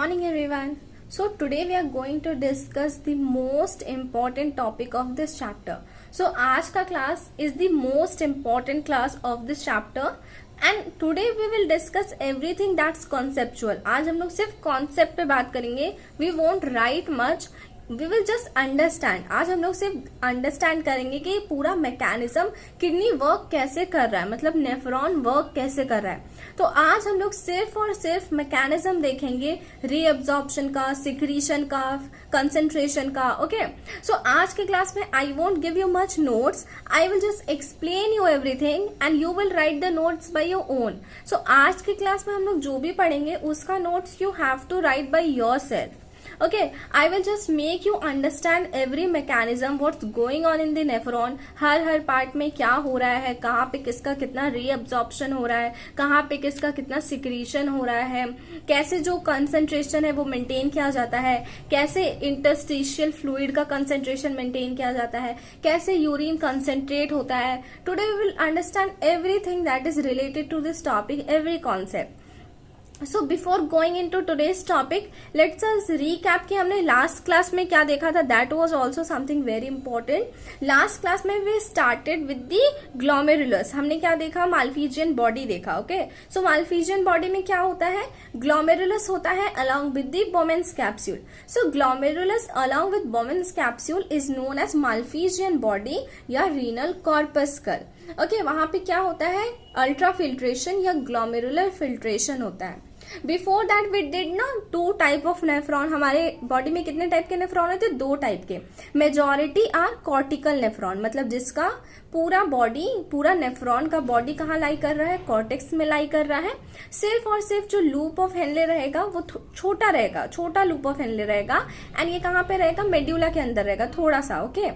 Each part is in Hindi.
morning everyone. So today we are going to discuss the most important topic of this chapter. So आज का class is the most important class of this chapter and today we will discuss everything that's conceptual. आज हम लोग सिर्फ concept पे बात करेंगे. We won't write much. We will just understand. आज हम लोग सिर्फ अंडरस्टैंड करेंगे कि पूरा मैकेनिज्म किडनी वर्क कैसे कर रहा है, मतलब नेफ्रॉन वर्क कैसे कर रहा है. तो आज हम लोग सिर्फ और सिर्फ मैकेनिज्म देखेंगे, रीअब्जॉर्प्शन का, सिक्रीशन का, कंसेंट्रेशन का. ओके, सो आज के क्लास में I won't give you much notes, I will just explain you everything and you will write the notes by your own. So आज के क्लास में हम लोग जो भी पढ़ेंगे उसका notes you have to write by yourself. Okay, I will just make you understand every mechanism what's going on in the nephron. Her part में क्या हो रहा है, कहाँ पे किसका कितना रीअब्जॉर्प्शन हो रहा है, कहाँ पे किसका कितना सिक्रीशन हो रहा है, कैसे जो कंसंट्रेशन है वो मेंटेन किया जाता है, कैसे इंटरस्टिशियल फ्लूइड का कंसंट्रेशन मेंटेन किया जाता है, कैसे यूरिन कंसंट्रेट होता है. Today we will understand everything that is related to this topic, every concept. So before going into today's topic, let's just recap कि हमने last class में क्या देखा था. That was also something very important. Last class में we started with the glomerulus. हमने क्या देखा, Malpighian body देखा. Okay, so Malpighian body में क्या होता है, glomerulus होता है along with the Bowman's capsule. So glomerulus along with Bowman's capsule is known as Malpighian body या renal corpuscle. ओके, वहां पे क्या होता है, अल्ट्रा फिल्ट्रेशन या ग्लोमेरुलर फिल्ट्रेशन होता है. बिफोर दैट वी डिड ना 2 टाइप ऑफ नेफ्रॉन. हमारे बॉडी में कितने टाइप के नेफ्रॉन होते हैं, 2 टाइप के. मेजॉरिटी आर कॉर्टिकल नेफ्रॉन, मतलब जिसका पूरा बॉडी, पूरा नेफ्रॉन का बॉडी कहाँ लाई कर रहा है, कॉर्टेक्स में लाई कर रहा है. सिर्फ और सिर्फ जो लूप ऑफ हेनले रहेगा वो छोटा रहेगा, छोटा लूप ऑफ हेनले रहेगा. एंड ये कहाँ पे रहेगा, मेड्यूला के अंदर रहेगा थोड़ा सा. Okay,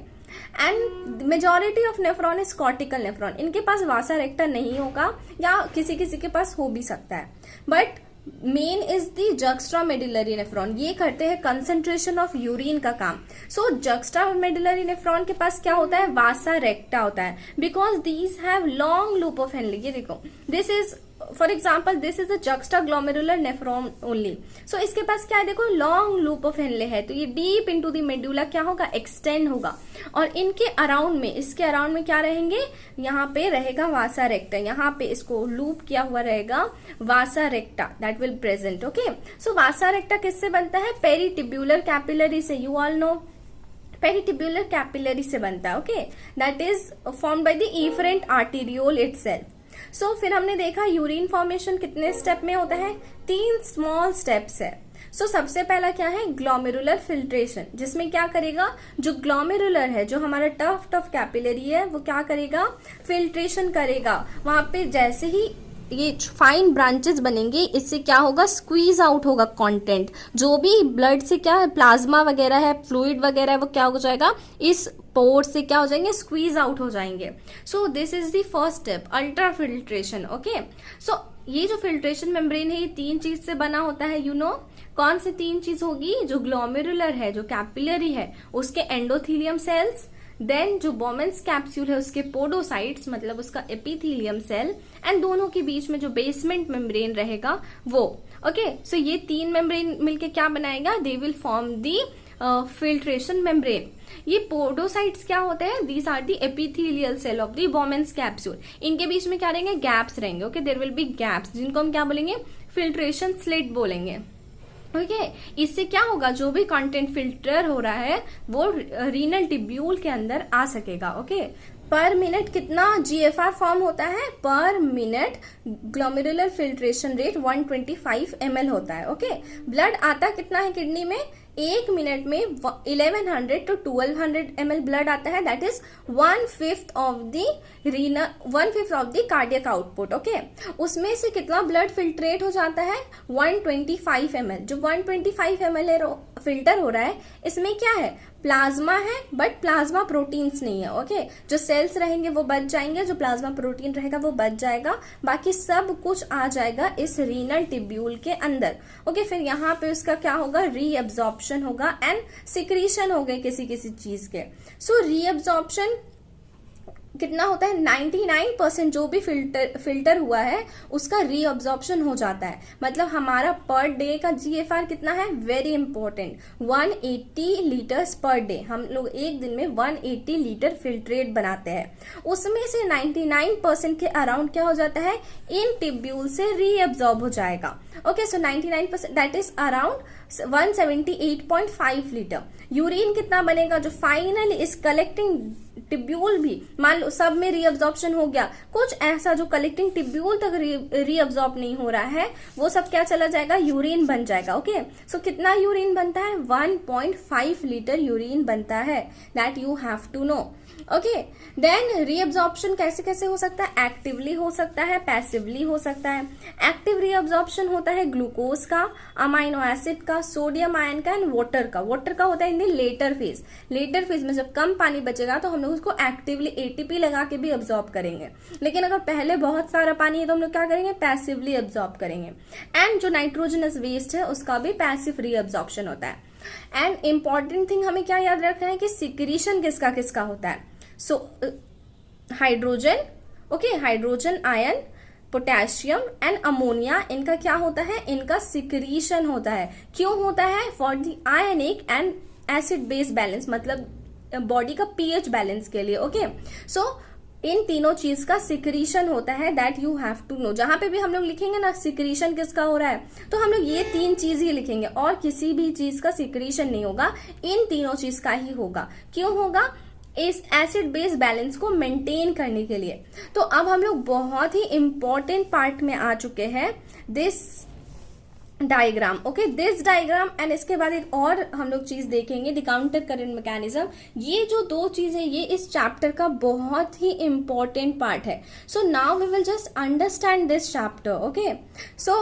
and majority of nephron is cortical nephron. इनके पास वासा रेक्टा नहीं होगा या किसी किसी के पास हो भी सकता है. But main is the juxta medullary nephron. ये करते हैं कंसंट्रेशन ऑफ यूरिन का काम. सो जक्स्ट्रा मेडुलरी नेफ्रॉन के पास क्या होता है, वासा रेक्टा होता है, because these have long loop of Henle. ये देखो, this is for example this is a juxtaglomerular nephron only. So इसके पास क्या है, देखो लॉन्ग लूप ऑफ हेनले है, तो ये डीप इनटू द मेडुला क्या होगा, एक्सटेंड होगा. और इनके अराउंड में, इसके अराउंड में क्या रहेंगे, यहाँ पे रहेगा वासा रेक्टा. यहाँ पे इसको लूप किया हुआ रहेगा vasa recta, that will present. Okay, so vasa recta किससे बनता है, पेरिटिब्यूलर कैपिलरी से. You all know peritubular capillary से बनता है. Okay, that is formed by the efferent arteriole itself. So फिर हमने देखा यूरिन फॉर्मेशन कितने स्टेप में होता है, 3 स्मॉल स्टेप्स है. सो सबसे पहला क्या है, ग्लोमेरुलर फिल्ट्रेशन, जिसमें क्या करेगा, जो ग्लोमेरुलर है, जो हमारा टफ्ट ऑफ कैपिलरी है, वो क्या करेगा, फिल्ट्रेशन करेगा. वहां पे जैसे ही ये फाइन ब्रांचेस बनेंगे, इससे क्या होगा, स्क्वीज आउट होगा कंटेंट. जो भी ब्लड से क्या है, प्लाज्मा वगैरह है, फ्लूइड वगैरह है, वो क्या हो जाएगा, इस पोर्ट से क्या हो जाएंगे, स्क्वीज आउट हो जाएंगे. So this is the first step, ultra filtration. Okay, so ये जो फिल्ट्रेशन मेम्ब्रेन है, ये 3 चीज से बना होता है. यू नो कौन सी 3 चीज होगी, जो ग्लोमेरुलर है, जो कैपिलरी है, उसके एंडोथीलियम सेल्स, देन जो बोमेंस कैप्सूल है उसके पोडोसाइट्स, मतलब उसका एपिथीलियम सेल, एंड दोनों के बीच में जो बेसमेंट मेम्ब्रेन रहेगा वो. ओके, सो ये 3 मेम्ब्रेन मिलके क्या बनाएगा, they will form the filtration membrane. ये पोडोसाइट्स क्या होते हैं, these are the epithelial cell of the Bowman's capsule. इनके बीच में क्या रहेंगे, गैप्स रहेंगे. Okay, there will be gaps, जिनको हम क्या बोलेंगे, फिल्ट्रेशन स्लिट बोलेंगे. ओके, इससे क्या होगा, जो भी कंटेंट फिल्टर हो रहा है वो रीनल टिब्यूल के अंदर आ सकेगा. ओके, पर मिनट कितना GFR फॉर्म होता है, पर minute glomerular filtration rate 125 ml होता है. ओके, ब्लड आता कितना है किडनी में, 1 मिनट में 1100 to 1200 ml ब्लड आता है. That is 1/5 of the cardiac output. Okay, उसमें से कितना ब्लड फिल्ट्रेट हो जाता है, 125 ml. जो 125 ml फिल्टर हो रहा है, इसमें क्या है, प्लाज्मा है, बट प्लाज्मा प्रोटीन्स नहीं है. ओके, जो सेल्स रहेंगे वो बच जाएंगे, जो प्लाज्मा प्रोटीन रहेगा वो बच जाएगा, बाकी सब कुछ आ जाएगा इस रीनल टिब्यूल के अंदर. ओके, फिर यहाँ पे उसका क्या होगा, रीअब्जॉर्प्शन होगा एंड सिक्रीशन हो गए किसी किसी चीज के. सो रीअब्जॉर्प्शन कितना होता है 99% जो भी फिल्टर हुआ है उसका रीअब्जॉर्प्शन हो जाता है। मतलब हमारा पर डे का GFR कितना है, very important, 180 litres per day. हम लोग एक दिन में 180 लीटर फिल्ट्रेट बनाते हैं, उसमें से 99% के अराउंड क्या हो जाता है, इन टिब्यूल से रीअब्जॉर्ब हो जाएगा। Okay, so 99% that is around 178.5 litre. Urine कितना बनेगा, जो फाइनली इस कलेक्टिंग टिब्यूल भी मान लो सब में रीअब्जॉर्प्शन हो गया, कुछ ऐसा जो कलेक्टिंग टिब्यूल तक रीअब्जॉर्ब नहीं हो रहा है, वो सब क्या चला जाएगा, यूरिन बन जाएगा। ओके, सो कितना यूरिन बनता है, 1.5 लीटर यूरिन बनता है, that you have to know. Okay, then reabsorption कैसे कैसे हो सकता है, एक्टिवली हो सकता है, पैसिवली हो सकता है। एक्टिव रीअब्जॉर्प्शन होता है ग्लूकोज का, अमाइनो एसिड का, सोडियम आयन का एंड वाटर का। वाटर का होता है in the later phase. Later phase में जब कम पानी बचेगा तो हम लोग उसको एक्टिवली ATP लगा के भी अब्जॉर्ब करेंगे, लेकिन अगर पहले बहुत सारा पानी है तो हम लोग क्या करेंगे, पैसिवली अब्जॉर्ब करेंगे। एंड जो नाइट्रोजनस वेस्ट है उसका भी पैसिव रीअब्जॉर्प्शन होता है। एंड इंपॉर्टेंट थिंग हमें क्या याद रखना है कि सिक्रीशन किसका किसका होता है। So hydrogen, okay, hydrogen ion, potassium and ammonia, इनका क्या होता है, इनका सिक्रीशन होता है। क्यों होता है, for the ionic and acid base balance, मतलब बॉडी का pH बैलेंस के लिए। ओके, सो इन तीनों चीज का सिक्रीशन होता है, that you have to know. जहां पे भी हम लोग लिखेंगे ना सिक्रीशन किसका हो रहा है, तो हम लोग ये 3 चीज ही लिखेंगे और किसी भी चीज का सिक्रीशन नहीं होगा, इन तीनों चीज का ही होगा। क्यों होगा, इस एसिड बेस बैलेंस को मेंटेन करने के लिए। तो अब हम लोग बहुत ही इंपॉर्टेंट पार्ट में आ चुके हैं, this diagram. Okay, this diagram and इसके बाद एक और हम लोग चीज देखेंगे, द काउंटर करंट मैकेनिज्म। ये जो 2 चीजें ये इस चैप्टर का बहुत ही इंपॉर्टेंट पार्ट है। So now we will just understand this chapter. Okay, so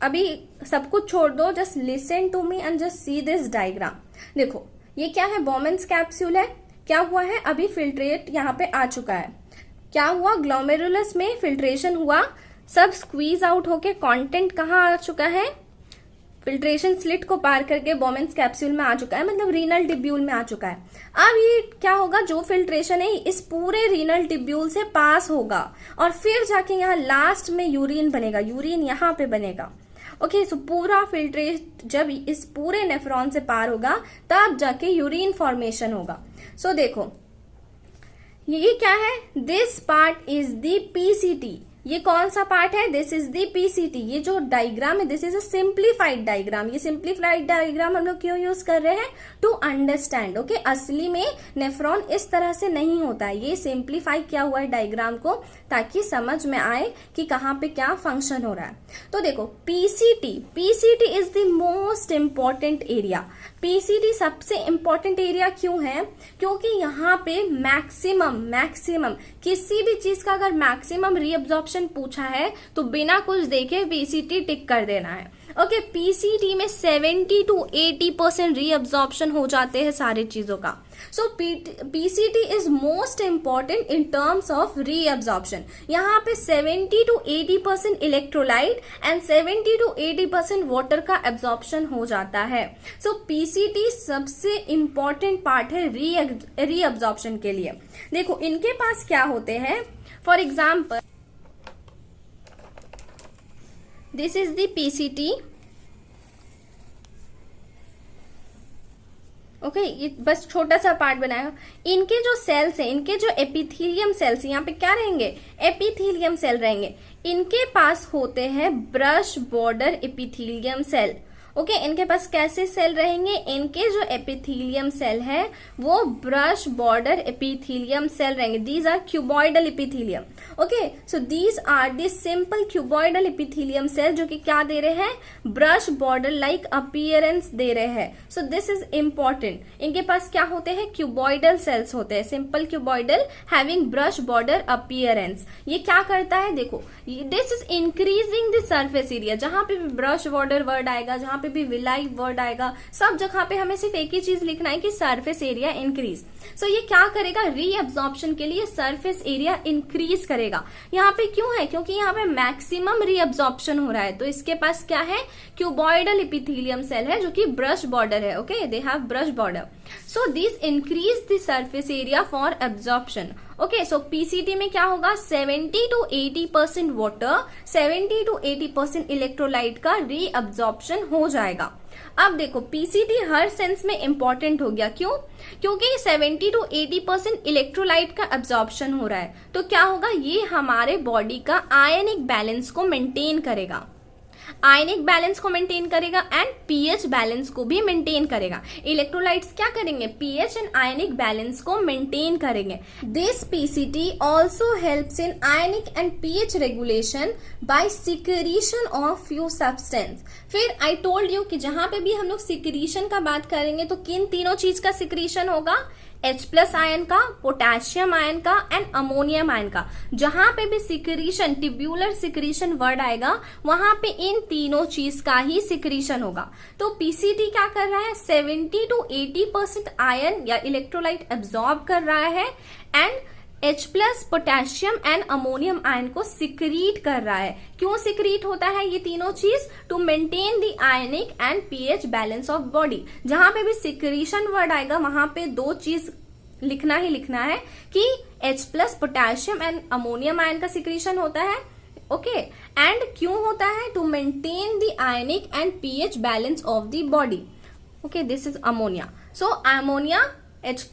अभी सब कुछ छोड़ दो, just listen to me and just see this diagram. देखो ये क्या है, बोमेन्स कैप्सूल है। क्या हुआ है, अभी फिल्ट्रेट यहाँ पे आ चुका है। क्या हुआ, ग्लोमेरुलस में फिल्ट्रेशन हुआ, सब स्क्वीज आउट होके कंटेंट कहाँ आ चुका है, फिल्ट्रेशन स्लिट को पार करके बोमेन्स कैप्सूल में आ चुका है, मतलब रीनल टिब्यूल में आ चुका है। अब ये क्या होगा, जो फिल्ट्रेशन है इस पूरे रीनल टिब्यूल से पास होगा और फिर जाके यहाँ लास्ट में यूरिन बनेगा, यूरिन यहाँ पे बनेगा। ओके, सो पूरा फिल्ट्रेट जब इस पूरे नेफ्रॉन से पार होगा तब जाके यूरिन फॉर्मेशन होगा। सो देखो ये क्या है, this part is the PCT। ये कौन सा पार्ट है, दिस इज द PCT। ये जो डायग्राम है this is a simplified diagram. ये सिंप्लीफाइड डायग्राम हम लोग क्यों यूज कर रहे हैं, टू अंडरस्टैंड। ओके, असली में नेफ्रॉन इस तरह से नहीं होता है, ये सिंप्लीफाई किया हुआ है डायग्राम को ताकि समझ में आए कि कहाँ पे क्या फंक्शन हो रहा है। तो देखो PCT is the most important area. PCT सबसे इंपॉर्टेंट एरिया क्यों है, क्योंकि यहाँ पे मैक्सिमम किसी भी चीज का अगर मैक्सिमम रीअब्जॉर्प्शन पूछा है तो बिना कुछ देखे PCT टिक कर देना है। ओके, PCT में 70 to 80% रीअब्जॉर्प्शन हो जाते हैं सारी चीजों का। सो PCT is most important in terms of reabsorption. यहाँ पे 70 to 80% electrolyte and 70 to 80% water का एब्जॉर्प्शन हो जाता है। सो PCT सबसे इंपॉर्टेंट पार्ट है रीअब्जॉर्प्शन के लिए। देखो इनके पास क्या होते हैं, for example this is the PCT। Okay, ये बस छोटा सा पार्ट बनाया। इनके जो सेल्स हैं, इनके जो एपिथेलियम सेल्स, यहाँ पे क्या रहेंगे, एपिथेलियम सेल रहेंगे। इनके पास होते हैं brush border epithelium cell. Okay, इनके पास कैसे सेल रहेंगे, इनके जो एपिथेलियम सेल है वो ब्रश बॉर्डर एपिथेलियम सेल रहेंगे। These are cuboidal epithelium. Okay, so these are the simple cuboidal epithelium cell जो कि क्या दे रहे हैं, ब्रश बॉर्डर लाइक अपीयरेंस दे रहे हैं। So this is important. इनके पास क्या होते हैं, क्यूबॉइडल सेल्स होते हैं, simple cuboidal having brush border appearance. ये क्या करता है, देखो this is increasing the surface area. जहां पे भी ब्रश बॉर्डर वर्ड आएगा, जहां पे भी विलाई वर्ड आएगा, सब जगह पे हमें सिर्फ एक ही चीज लिखना है कि सरफेस एरिया इंक्रीज। सो ये क्या करेगा, रीअब्जॉर्प्शन के लिए सरफेस एरिया इंक्रीज करेगा। यहाँ पे क्यों है, क्योंकि यहाँ पे मैक्सिमम रीअब्जॉर्प्शन हो रहा है। तो इसके पास क्या है, क्यूबॉइडल एपिथेलियम सेल है जो कि ब्रश बॉर्डर है। Okay, they have brush border. So this increase the surface area for absorption okay, so PCT में क्या होगा, 70 to 80% वाटर, 70 to 80% इलेक्ट्रोलाइट का रीअब्जॉर्प्शन हो जाएगा। अब देखो पीसीटी हर सेंस में इंपॉर्टेंट हो गया, क्यों? क्योंकि 70 to 80% इलेक्ट्रोलाइट का एब्जॉर्प्शन हो रहा है, तो क्या होगा, ये हमारे बॉडी का आयनिक बैलेंस को मेंटेन करेगा, आयनिक बैलेंस को मेंटेन करेगा एंड पीएच बैलेंस को भी मेंटेन करेगा। इलेक्ट्रोलाइट्स क्या करेंगे, पीएच एंड आयनिक बैलेंस को मेंटेन करेंगे। This PCT also helps in ionic and pH regulation bye secretion of few substance. फिर आई टोल्ड यू कि जहां पे भी हम लोग सिक्रीशन का बात करेंगे तो किन तीनों चीज का सिक्रीशन होगा, H+ आयन का, पोटेशियम आयन का एंड अमोनियम आयन का। जहां पे भी सिक्रीशन, ट्यूब्यूलर सिक्रीशन वर्ड आएगा वहां पे इन तीनों चीज का ही सिक्रीशन होगा। तो पीसीटी क्या कर रहा है, 70 to 80% आयन या इलेक्ट्रोलाइट एब्जॉर्ब कर रहा है and H+, potassium and ammonium ion को सिक्रीट कर रहा है। क्यों सिक्रीट होता है ये तीनों चीज, to maintain the ionic and pH balance of body. जहां पे भी सिक्रीशन वर्ड आएगा वहां पे दो चीज लिखना ही लिखना है कि H+, potassium and ammonium ion का सिक्रीशन होता है, ओके, एंड क्यों होता है, to maintain the ionic and pH balance of the body. Okay, this is ammonia. So ammonia, H+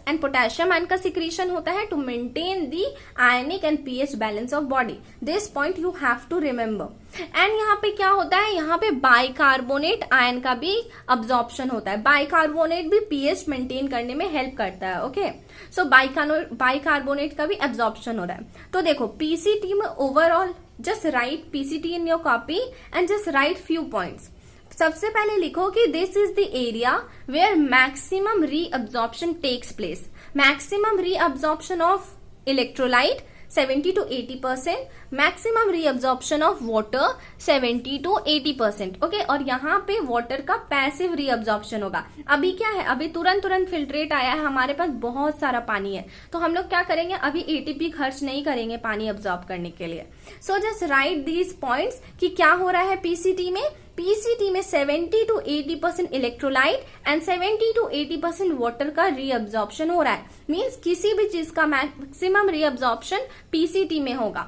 and potassium ion का सिक्रीशन होता है to maintain the ionic and pH balance of body. This point you have to remember. And यहाँ पे क्या होता है, यहाँ पे बाइकार्बोनेट आयन का भी अब्जॉर्प्शन होता है। बाइकार्बोनेट भी पीएच मेंटेन करने में हेल्प करता है। ओके, सो बाइकार्बोनेट का भी अब्जॉर्प्शन हो रहा है। तो देखो पीसीटी में overall just write PCT in your copy and just write few points. सबसे पहले लिखो कि this is the area where maximum reabsorption takes place. Maximum reabsorption of electrolyte 70 to 80%, maximum reabsorption of water 70 to 80%। Okay, और यहाँ पे वाटर का पैसिव रीअब्जॉर्प्शन होगा। अभी क्या है, अभी तुरंत फिल्ट्रेट आया है, हमारे पास बहुत सारा पानी है, तो हम लोग क्या करेंगे, अभी एटीपी खर्च नहीं करेंगे पानी अब्जॉर्ब करने के लिए। So just right these points कि क्या हो रहा है पीसीटी में। पीसीटी में 70 to 80% electrolyte and 70 to 80% water का रीअब्जॉर्प्शन हो रहा है। मींस किसी भी चीज का मैक्सिमम रीअब्जॉर्प्शन पीसीटी में होगा।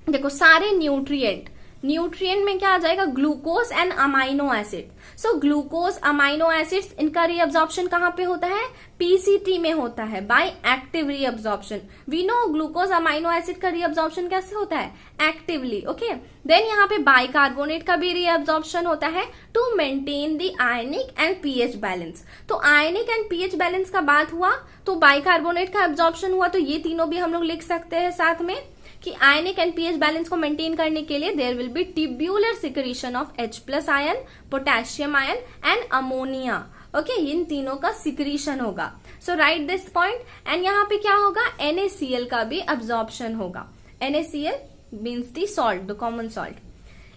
देखो सारे न्यूट्रिएंट में क्या आ जाएगा, glucose and amino acid. So glucose, amino acids, इनका रीअब्जॉर्प्शन कहाँ पे होता है, पीसीटी में होता है by active reabsorption. We know glucose amino acid का रीअब्जॉर्प्शन कैसे होता है, एक्टिवली। ओके, देन यहाँ पे बाइकार्बोनेट का भी रीअब्जॉर्प्शन होता है to maintain the ionic and pH balance. तो आयनिक एंड पीएच बैलेंस का बात हुआ तो बाइकार्बोनेट का एब्जॉर्प्शन हुआ, तो ये तीनों भी हम लोग लिख सकते हैं साथ में कि आयनिक एंड पीएच बैलेंस को मेंटेन करने के लिए there will be tubular secretion of H+ ion, potassium ion and ammonia. Okay, इन तीनों का सिक्रीशन होगा। So write this point. And यहाँ पे क्या होगा, NaCl का भी अब्जॉर्प्शन होगा। NaCl means the salt, the common salt.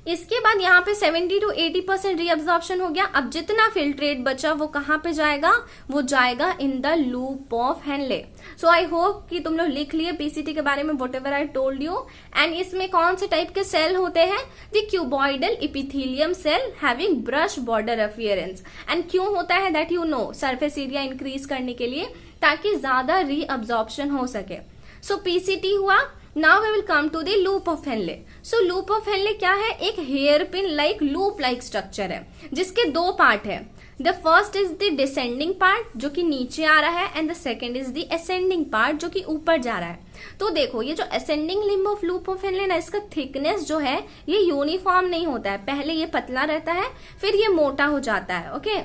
इसके बाद यहाँ पे 70 to 80% रीअब्जॉर्प्शन हो गया। अब जितना फिल्ट्रेट बचा वो कहाँ पे जाएगा, वो जाएगा in the loop of Henle. So I hope कि तुम लोग लिख लिए पीसीटी के बारे में whatever I told you. And इसमें कौन से टाइप के सेल होते हैं, the cuboidal epithelium cell having brush border appearance. And क्यों होता है that you know, surface area increase करने के लिए, ताकि ज्यादा रीअब्जॉर्प्शन हो सके। सो पीसीटी हुआ। Now we will come to the loop of Henle. So loop of Henle क्या है, एक hairpin like loop like structure है जिसके दो पार्ट है। The first is the descending part जो कि नीचे आ रहा है and the second is the ascending part जो कि ऊपर जा रहा है। तो देखो ये जो ascending limb of loop of Henley ना, इसका थिकनेस जो है ये यूनिफॉर्म नहीं होता है। पहले ये पतला रहता है फिर ये मोटा हो जाता है। Okay,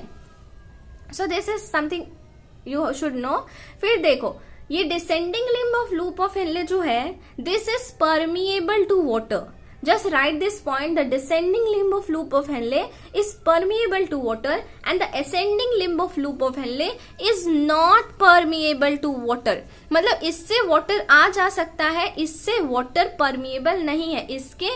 so this is something you should know. फिर देखो ये descending limb of loop of Henle जो है, this is permeable to water. Just write this point, the descending limb of loop of Henle is permeable to water and the ascending limb of loop of Henle is not permeable to water. मतलब इससे वाटर आ जा सकता है, इससे वाटर परमिएबल नहीं है। इसके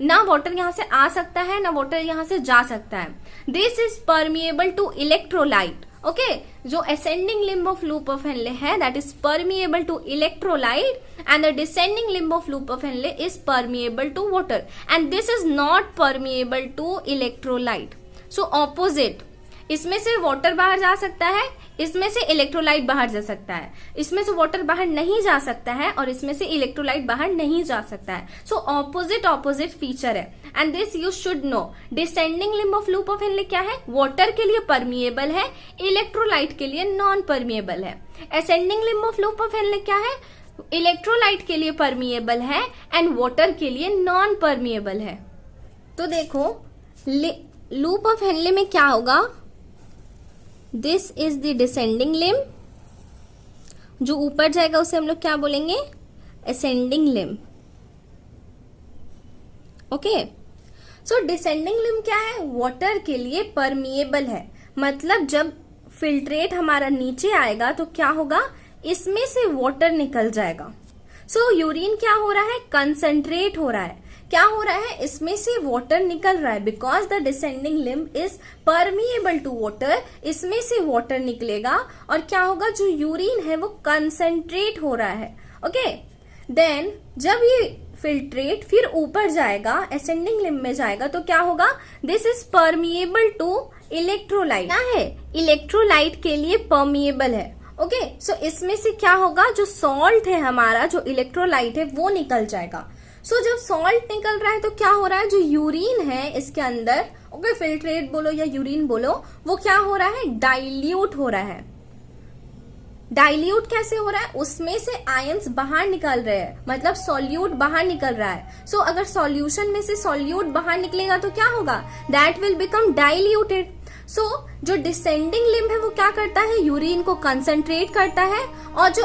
ना वाटर यहां से आ सकता है ना वाटर यहां से जा सकता है। This is permeable to electrolyte. Okay, जो ascending limb of loop of Henle है that is permeable to electrolyte and the descending limb of loop of Henle is permeable to water and this is not permeable to electrolyte. So opposite, इसमें से वाटर बाहर जा सकता है, इसमें से इलेक्ट्रोलाइट बाहर जा सकता है, इसमें से वाटर बाहर नहीं जा सकता है और इसमें से इलेक्ट्रोलाइट बाहर नहीं जा सकता है। सो ऑपोजिट फीचर है and this you should no. Descending limb of loop of Henley क्या है? वाटर के लिए परमिएबल है, इलेक्ट्रोलाइट के लिए नॉन परमिएबल है। Ascending limb of loop of Henley क्या है? इलेक्ट्रोलाइट के लिए परमिएबल है एंड वाटर के लिए नॉन परमिएबल है। तो देखो लूप ऑफ हेनले में क्या होगा? This is the descending limb, जो ऊपर जाएगा उसे हम लोग क्या बोलेंगे? Ascending limb. ओके, सो डिसेंडिंग लिम्ब क्या है? वाटर के लिए परमिएबल है, मतलब जब फिल्ट्रेट हमारा नीचे आएगा तो क्या होगा? इसमें से वाटर निकल जाएगा। सो यूरिन क्या हो रहा है? कंसंट्रेट हो रहा है। क्या हो रहा है? इसमें से वाटर निकल रहा है because the descending limb is permeable to water. इसमें से वाटर निकलेगा और क्या होगा? जो यूरिन है वो कंसंट्रेट हो रहा है। ओके, देन जब ये फिल्ट्रेट फिर ऊपर जाएगा, असेंडिंग लिम्ब में जाएगा, तो क्या होगा? This is permeable to electrolyte. क्या है? इलेक्ट्रोलाइट के लिए परमिएबल है। ओके, सो इसमें से क्या होगा? जो सॉल्ट है हमारा, जो इलेक्ट्रोलाइट है, वो निकल जाएगा। सो जब सॉल्ट निकल रहा है तो क्या हो रहा है? जो यूरिन है इसके अंदर, ओके, फिल्ट्रेट बोलो या यूरिन बोलो, वो क्या हो रहा है? डाइल्यूट हो रहा है। डाइल्यूट कैसे हो रहा है? उसमें से आयंस बाहर निकल रहे हैं, मतलब सॉल्यूट बाहर निकल रहा है। सो अगर सॉल्यूशन में से सॉल्यूट बाहर निकलेगा तो क्या होगा? That will become diluted. So जो डिसेंडिंग लिम्ब है वो क्या करता है? यूरिन को कंसंट्रेट करता है, और जो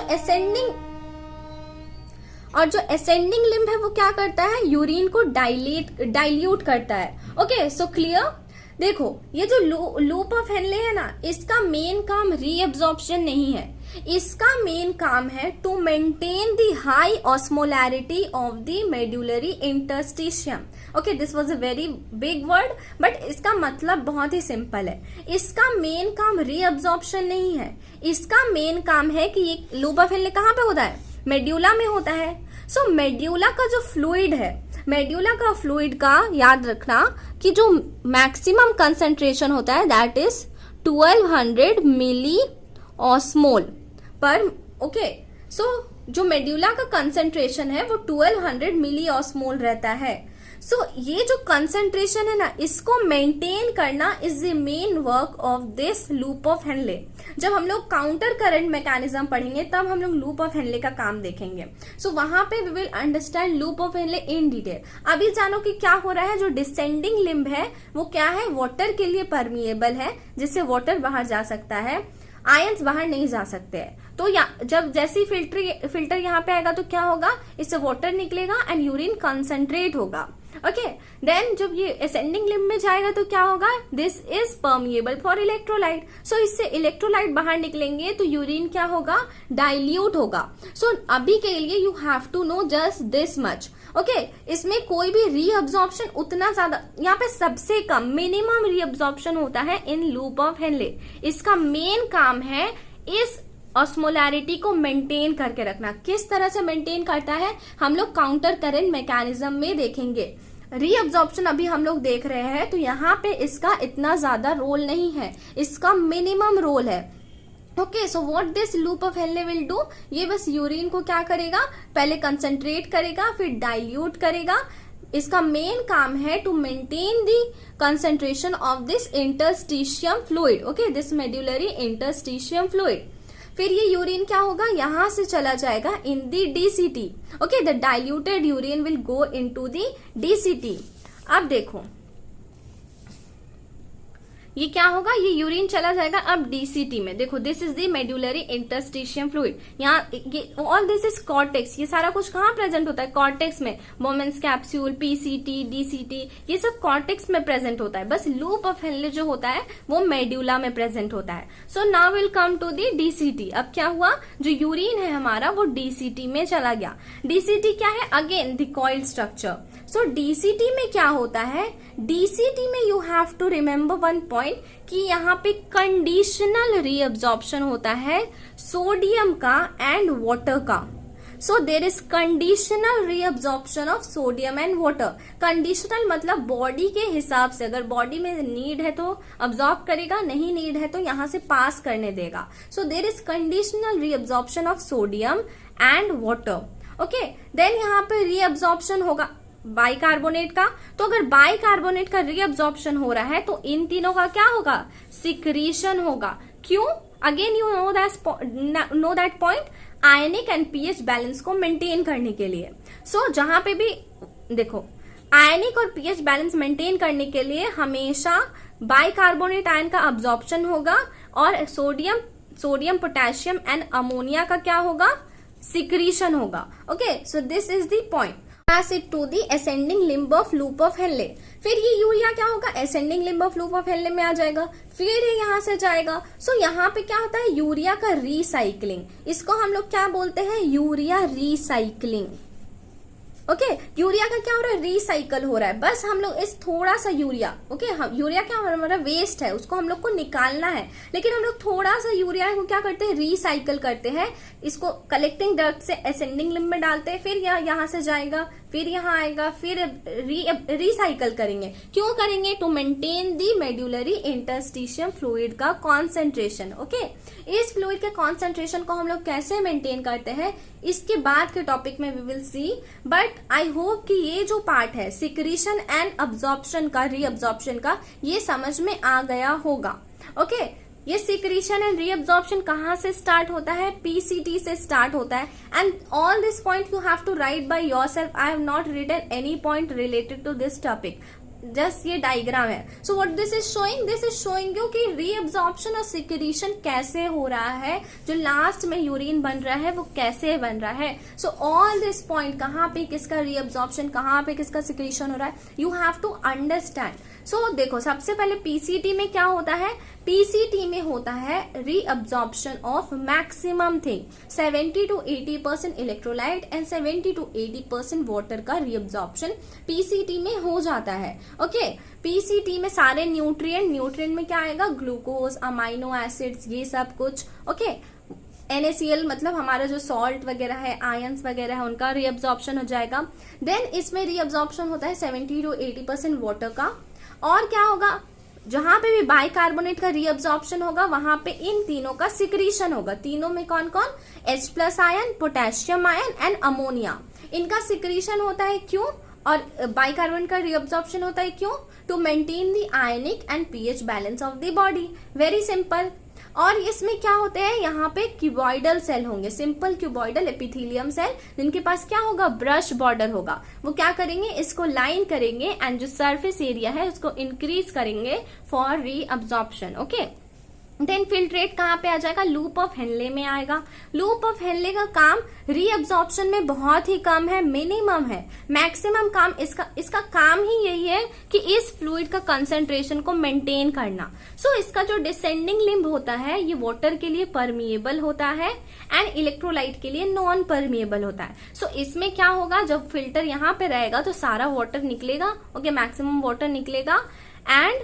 असेंडिंग लिम्ब है वो क्या करता है? यूरिन को डाइल्यूट करता है। Okay, so clear? देखो ये जो लूप ऑफ हेनले है ना, इसका मेन काम रीअब्जॉर्प्शन नहीं है, इसका मेन काम है to maintain the high osmolarity of the medullary interstitium. Okay, this was a very big word, but इसका मतलब बहुत ही सिंपल है। इसका मेन काम रीअब्जॉर्प्शन नहीं है, इसका मेन काम है कि ये लूप ऑफ हेनले कहाँ पे होता है? मेड्यूला में होता है। सो मेड्यूला का जो फ्लूइड है, मेड्यूला का फ्लूइड का याद रखना कि जो मैक्सिमम कंसंट्रेशन होता है दैट इज 1200 मिली ऑस्मोल पर। ओके, सो जो मेड्यूला का कंसंट्रेशन है वो 1200 मिली ऑस्मोल रहता है। सो ये जो कंसंट्रेशन है ना, इसको मेंटेन करना is the main work of this loop of Henley. जब हम लोग काउंटर करंट मैकेनिज्म पढ़ेंगे तब हम लोग लूप ऑफ हेनले का काम देखेंगे। सो वहां पे we will understand loop of Henle in detail. अभी जानो कि क्या हो रहा है। जो डिसेंडिंग लिम्ब है वो क्या है? वाटर के लिए परमिएबल है, जिससे वाटर बाहर जा सकता है, आयंस बाहर नहीं जा सकते हैं। तो जब जैसे ही फिल्टर यहाँ पे आएगा तो क्या होगा? इससे वाटर निकलेगा एंड यूरिन कंसंट्रेट होगा। ओके, देन जब ये असेंडिंग लिम्ब में जाएगा तो क्या होगा? This is permeable for electrolyte. So इससे इलेक्ट्रोलाइट बाहर निकलेंगे तो यूरिन क्या होगा? डाइल्यूट होगा। सो अभी के लिए you have to know just this much. Okay, इसमें कोई भी रीअब्जॉर्प्शन उतना ज्यादा, यहाँ पे सबसे कम मिनिमम रीअब्जॉर्प्शन होता है इन लूप ऑफ हेनले। इसका मेन काम है इस ऑस्मोलैरिटी को मेंटेन करके रखना। किस तरह से मेंटेन करता है हम लोग काउंटर करंट मैकेनिज्म में देखेंगे। रीअब्जॉर्प्शन अभी हम लोग देख रहे हैं तो यहाँ पे इसका इतना ज्यादा रोल नहीं है, इसका मिनिमम रोल है। Okay, so what this loop of Henley will do? ये बस यूरिन को क्या करेगा? पहले कंसंट्रेट करेगा, फिर डाइल्यूट करेगा। इसका मेन काम है to maintain the concentration of this interstitium fluid. Okay, this medullary interstitium fluid. फिर ये यूरिन क्या होगा? यहां से चला जाएगा in the DCT. Okay, the diluted urine will go into the DCT. अब देखो ये क्या होगा? ये यूरिन चला जाएगा अब डीसीटी में। देखो this is the medullary interstitium fluid. यहाँ ऑल दिस इज कॉर्टेक्स। ये सारा कुछ कहाँ प्रेजेंट होता है? कॉर्टेक्स में। बोमेंस कैप्सूल, पीसीटी, डीसीटी, ये सब कॉर्टेक्स में प्रेजेंट होता है। बस लूप ऑफ हेनले जो होता है वो मेड्यूला में प्रेजेंट होता है। So now will come to the DCT. अब क्या हुआ? जो यूरिन है हमारा वो डीसीटी में चला गया। डीसीटी क्या है? Again the coil structure. So DCT में क्या होता है? डीसीटी में you have to remember one point कि यहाँ पे कंडीशनल रीअब्जॉर्प्शन होता है सोडियम का एंड वाटर का। So there is conditional reabsorption of sodium and water. Conditional मतलब बॉडी के हिसाब से, अगर बॉडी में नीड है तो अब्जॉर्ब करेगा, नहीं नीड है तो यहां से पास करने देगा। So there is conditional reabsorption of sodium and water. Okay, then यहाँ पे रीअब्जॉर्प्शन होगा बाइकार्बोनेट का। तो अगर बाइकार्बोनेट का रीअब्जॉर्प्शन हो रहा है तो इन तीनों का क्या होगा, सिक्रीशन होगा। क्यों? Again you know that point, ionic and pH balance को मेंटेन करने के लिए। सो जहां पे भी देखो आयनिक और पीएच बैलेंस मेंटेन करने के लिए हमेशा बाइकार्बोनेट आयन का अब्जॉर्प्शन होगा और सोडियम पोटेशियम एंड अमोनिया का क्या होगा, सिक्रीशन होगा। Okay, so this is the point. Pass it to the ascending limb of loop of Henle. फिर ये यूरिया क्या होगा, ascending limb of loop of Henle में आ जाएगा, फिर ये यहां से जाएगा। सो यहाँ पे क्या होता है, यूरिया का रीसाइक्लिंग, इसको हम लोग क्या बोलते हैं, यूरिया रीसाइक्लिंग। ओके, यूरिया का क्या हो रहा है, रीसाइकल हो रहा है। बस हम लोग इस थोड़ा सा यूरिया, ओके, यूरिया क्या हमारा वेस्ट है, उसको हम लोग को निकालना है, लेकिन हम लोग थोड़ा सा यूरिया को क्या करते हैं, रीसाइकल करते हैं। इसको कलेक्टिंग डक्ट से असेंडिंग लिम्ब में डालते हैं, फिर यहाँ से जाएगा, फिर यहाँ आएगा, फिर रिसाइकल करेंगे। क्यों करेंगे, to maintain the medullary interstitium fluid का कॉन्सेंट्रेशन। ओके, इस फ्लूइड के कॉन्सेंट्रेशन को हम लोग कैसे मेंटेन करते हैं, इसके बाद के टॉपिक में we will see. But I hope कि ये जो पार्ट है सिक्रीशन एंड अब्जॉर्प्शन का, रीअब्जॉर्प्शन का, ये समझ में आ गया होगा। ओके, ये सिक्रीशन एंड रीअब्जॉर्प्शन कहाँ से स्टार्ट होता है, पीसीटी से स्टार्ट होता है। And all this point you have to write by yourself. I have not written any point related to this topic, just ये डायग्राम है। So what this is showing, this is showing you कि रीअब्जॉर्प्शन और सिक्रीशन कैसे हो रहा है, जो लास्ट में यूरिन बन रहा है वो कैसे बन रहा है। सो ऑल दिस पॉइंट, कहाँ पे किसका रीअब्जॉर्प्शन, कहाँ पे किसका सिक्रीशन हो रहा है, यू हैव टू अंडरस्टैंड। सो देखो, सबसे पहले पीसीटी में क्या होता है, पीसीटी में होता है reabsorption of maximum thing, 70 to 80% electrolyte and 70 to 80% water का रीअब्जॉर्प्शन पीसीटी में हो जाता है। ओके, पीसीटी में सारे न्यूट्रिएंट में क्या आएगा, ग्लूकोज, अमाइनो एसिड्स, ये सब कुछ। ओके, NaCl मतलब हमारा जो सॉल्ट वगैरह है, आयंस वगैरह है, उनका रीअब्जॉर्प्शन हो जाएगा। देन इसमें रीअब्जॉर्प्शन होता है 70 to 80% वाटर का। और क्या होगा, जहां पे भी बाइकार्बोनेट का रीअब्जॉर्प्शन होगा वहां पे इन तीनों का सिक्रीशन होगा। तीनों में कौन कौन, H+ ion, potassium ion and ammonia, इनका सिक्रीशन होता है। क्यों? और बाइकार्बोनेट का रीअब्जॉर्प्शन होता है क्यों, to maintain the ionic and pH balance of the body. Very simple. और इसमें क्या होते हैं, यहाँ पे क्यूबॉइडल सेल होंगे, सिंपल क्यूबॉइडल एपिथेलियम सेल, जिनके पास क्या होगा, ब्रश बॉर्डर होगा। वो क्या करेंगे, इसको लाइन करेंगे एंड जो सरफेस एरिया है उसको इंक्रीज करेंगे for reabsorption. Okay, then filtrate कहाँ पे आ जाएगा, लूप ऑफ हेनले में आएगा। लूप ऑफ हेनले का काम रीअब्जॉर्प्शन में बहुत ही कम है, मिनिमम है। मैक्सिमम काम इसका काम ही यही है कि इस फ्लूइड का कंसंट्रेशन को मेंटेन करना। सो इसका जो डिसेंडिंग लिम्ब होता है ये वाटर के लिए परमिएबल होता है एंड इलेक्ट्रोलाइट के लिए नॉन परमिएबल होता है। सो इसमें क्या होगा, जब फिल्टर यहाँ पे रहेगा तो सारा वाटर निकलेगा। ओके, मैक्सिमम वाटर निकलेगा एंड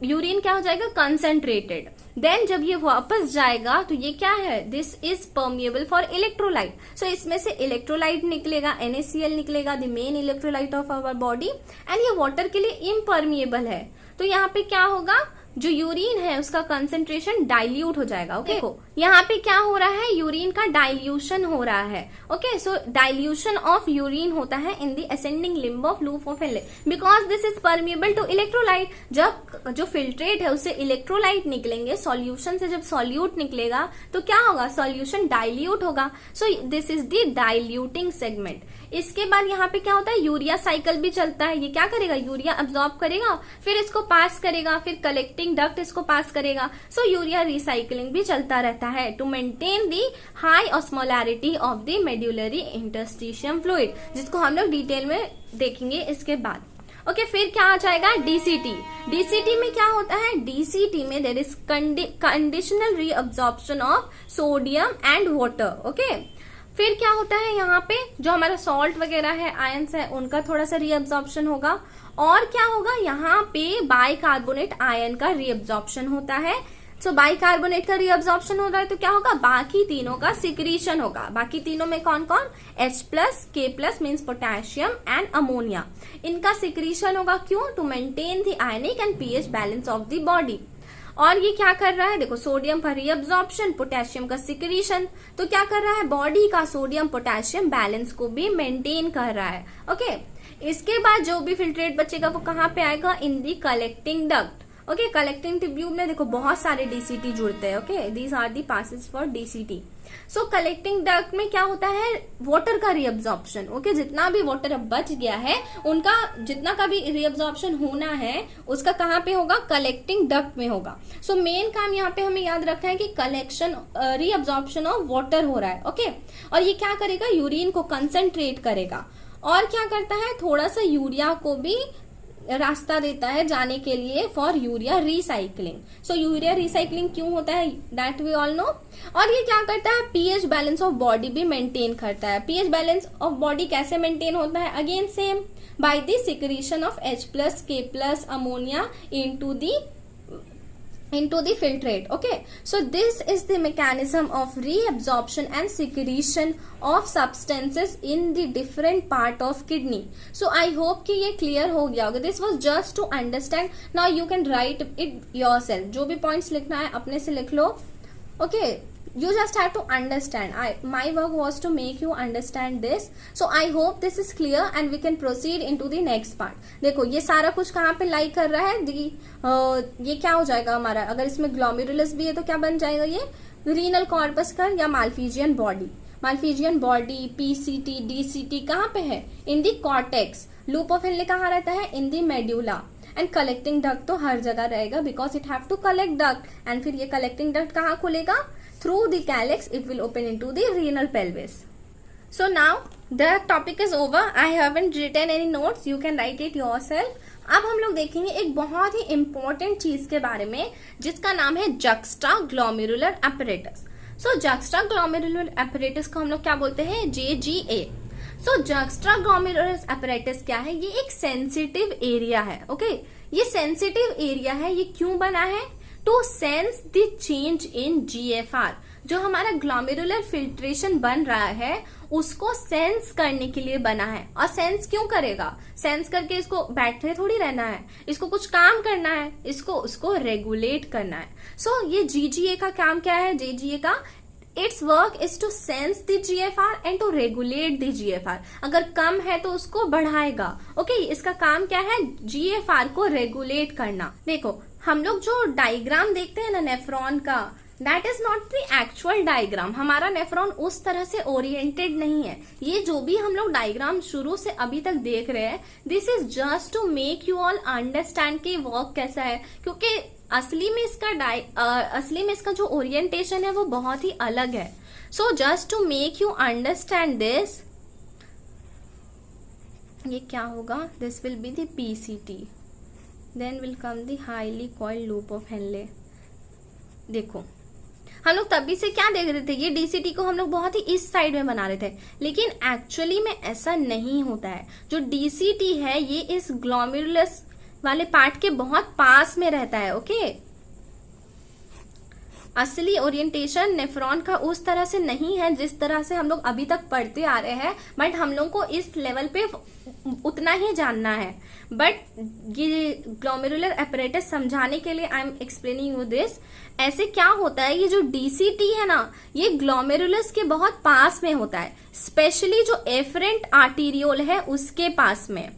यूरिन क्या हो जाएगा, कंसंट्रेटेड। देन जब ये वापस जाएगा तो ये क्या है, this is permeable for electrolyte. So इसमें से इलेक्ट्रोलाइट निकलेगा, NaCl निकलेगा, the main electrolyte of our body, and ये वाटर के लिए इम्परमिएबल है। तो यहाँ पे क्या होगा, जो यूरिन है उसका कंसंट्रेशन डाइल्यूट हो जाएगा। ओके, देखो यहाँ पे क्या हो रहा है, यूरिन का डाइल्यूशन हो रहा है। Okay, so dilution of urine होता है in the ascending limb of loop of Henle, because this is permeable to electrolyte. जब जो फिल्ट्रेट है उससे इलेक्ट्रोलाइट निकलेंगे, सॉल्यूशन से जब सॉल्यूट निकलेगा तो क्या होगा, सॉल्यूशन डाइल्यूट होगा। So this is the diluting segment. इसके बाद यहाँ पे क्या होता है, यूरिया साइकिल भी चलता है। ये क्या करेगा, यूरिया अब्सॉर्ब करेगा, फिर इसको पास करेगा, फिर कलेक्टिंग डक्ट इसको पास करेगा। सो यूरिया रिसाइकलिंग भी चलता रहता है to maintain the high osmolarity of the medullary interstitium fluid, जिसको हम लोग डिटेल में देखेंगे इसके बाद। ओके, फिर क्या आ जाएगा, डीसीटी। डीसीटी में क्या होता है, डीसीटी में there is conditional reabsorption of sodium and water. Okay, फिर क्या होता है, यहाँ पे जो हमारा सॉल्ट वगैरह है, आयंस है, उनका थोड़ा सा रीअब्जॉर्प्शन होगा। और क्या होगा, यहाँ पे बाइकार्बोनेट आयन का रीअब्जॉर्प्शन होता है। सो बाइकार्बोनेट का रीअब्जॉर्प्शन हो रहा है तो क्या होगा, बाकी तीनों का सिक्रीशन होगा। बाकी तीनों में कौन कौन, H+, K+ means potassium and ammonia, इनका सिक्रीशन होगा। क्यों, to maintain the ionic and pH balance of the body. और ये क्या कर रहा है, देखो सोडियम का रीअब्जॉर्प्शन, पोटेशियम का सिक्रीशन, तो क्या कर रहा है, बॉडी का सोडियम पोटेशियम बैलेंस को भी मेंटेन कर रहा है। ओके, इसके बाद जो भी फिल्ट्रेट बचेगा वो कहाँ पे आएगा, in the collecting duct. Okay, collecting tubule में देखो बहुत सारे डीसीटी जुड़ते हैं। Okay, these are the passes for DCT. So collecting duct में क्या होता है, वाटर का रीअब्जॉर्प्शन। ओके, जितना भी वाटर अब बच गया है उनका जितना का भी रीअब्जॉर्प्शन होना है उसका कहाँ पे होगा, कलेक्टिंग डक्ट में होगा। सो मेन काम यहाँ पे हमें याद रखना है कि कलेक्शन रीअब्जॉर्प्शन ऑफ वाटर हो रहा है। ओके, और ये क्या करेगा, यूरिन को कंसंट्रेट करेगा और क्या करता है, थोड़ा सा यूरिया को भी रास्ता देता है जाने के लिए for urea recycling. So urea recycling क्यों होता है, दैट वी ऑल नो। और ये क्या करता है, पीएच बैलेंस ऑफ बॉडी भी मेंटेन करता है। पीएच बैलेंस ऑफ बॉडी कैसे मेंटेन होता है, again same, by the secretion of H+, K+ ammonia into the filtrate. Okay, so this is the mechanism of reabsorption and secretion of substances in the different part of kidney. So I hope कि ये clear हो गया होगा. This was just to understand. Now you can write it yourself. जो भी points लिखना है अपने से लिख लो. Okay, you just have to understand. My work was to make you understand this. So I hope this is clear and we can proceed into the next part. देखो ये सारा कुछ कहाँ पे लाई कर रहा है, ये क्या हो जाएगा हमारा, अगर इसमें ग्लोमेरुलस भी है तो क्या बन जाएगा, ये रीनल कॉर्पस्कल या Malpighian body. Malpighian body, PCT, DCT कहाँ पे है, in the cortex. Loop of Henle कहाँ रहता है, in the medulla. And collecting duct तो हर जगह रहेगा because it have to collect duct. And फिर ये कलेक्टिंग डक्ट कहाँ खुलेगा, through the calyx it will open into the renal pelvis. So now the topic is over. I haven't written any notes, you can write it yourself. अब हम लोग देखेंगे एक बहुत ही इंपॉर्टेंट चीज के बारे में जिसका नाम है juxta glomerular apparatus. So juxta glomerular apparatus को हम लोग क्या बोलते हैं, JGA. So juxta glomerular apparatus क्या है, ये एक सेंसिटिव एरिया है। ओके, ये सेंसिटिव एरिया है, ये क्यों बना है, to sense the change in GFR। जो हमारा ग्लोमेरुलर फिल्ट्रेशन बन रहा है उसको सेंस करने के लिए बना है। और सेंस क्यों करेगा, सेंस करके इसको बैठे थोड़ी रहना है, इसको कुछ काम करना है, इसको उसको रेगुलेट करना है। सो ये GGA का काम क्या है, JGA का its work is to sense the GFR and to regulate the GFR। अगर कम है तो उसको बढ़ाएगा। ओके, इसका काम क्या है, GFR को रेगुलेट करना। देखो हम लोग जो डायग्राम देखते हैं ना नेफ्रॉन का, that is not the actual diagram. हमारा नेफ्रॉन उस तरह से ओरिएंटेड नहीं है। ये जो भी हम लोग डायग्राम शुरू से अभी तक देख रहे हैं, this is just to make you all understand कि वर्क कैसा है, क्योंकि असली में इसका जो ओरिएंटेशन है वो बहुत ही अलग है। So just to make you understand this, ये क्या होगा, this will be the PCT, then will come the highly coiled loop of Henle. देखो हम लोग तभी से क्या देख रहे थे, ये डीसीटी को हम लोग बहुत ही इस साइड में बना रहे थे, लेकिन एक्चुअली में ऐसा नहीं होता है। जो डीसीटी है ये इस ग्लोमेरुलस वाले पार्ट के बहुत पास में रहता है। ओके, असली ओरिएंटेशन नेफ्रॉन का उस तरह से नहीं है जिस तरह से हम लोग अभी तक पढ़ते आ रहे हैं, बट हम लोग को इस लेवल पे उतना ही जानना है। बट ये ग्लोमेरुलर apparatus समझाने के लिए आई एम एक्सप्लेनिंग यू दिस। ऐसे क्या होता है, ये जो डीसीटी है ना, ये ग्लोमेरुलस के बहुत पास में होता है, स्पेशली जो एफरेंट आर्टीरियोल है उसके पास में।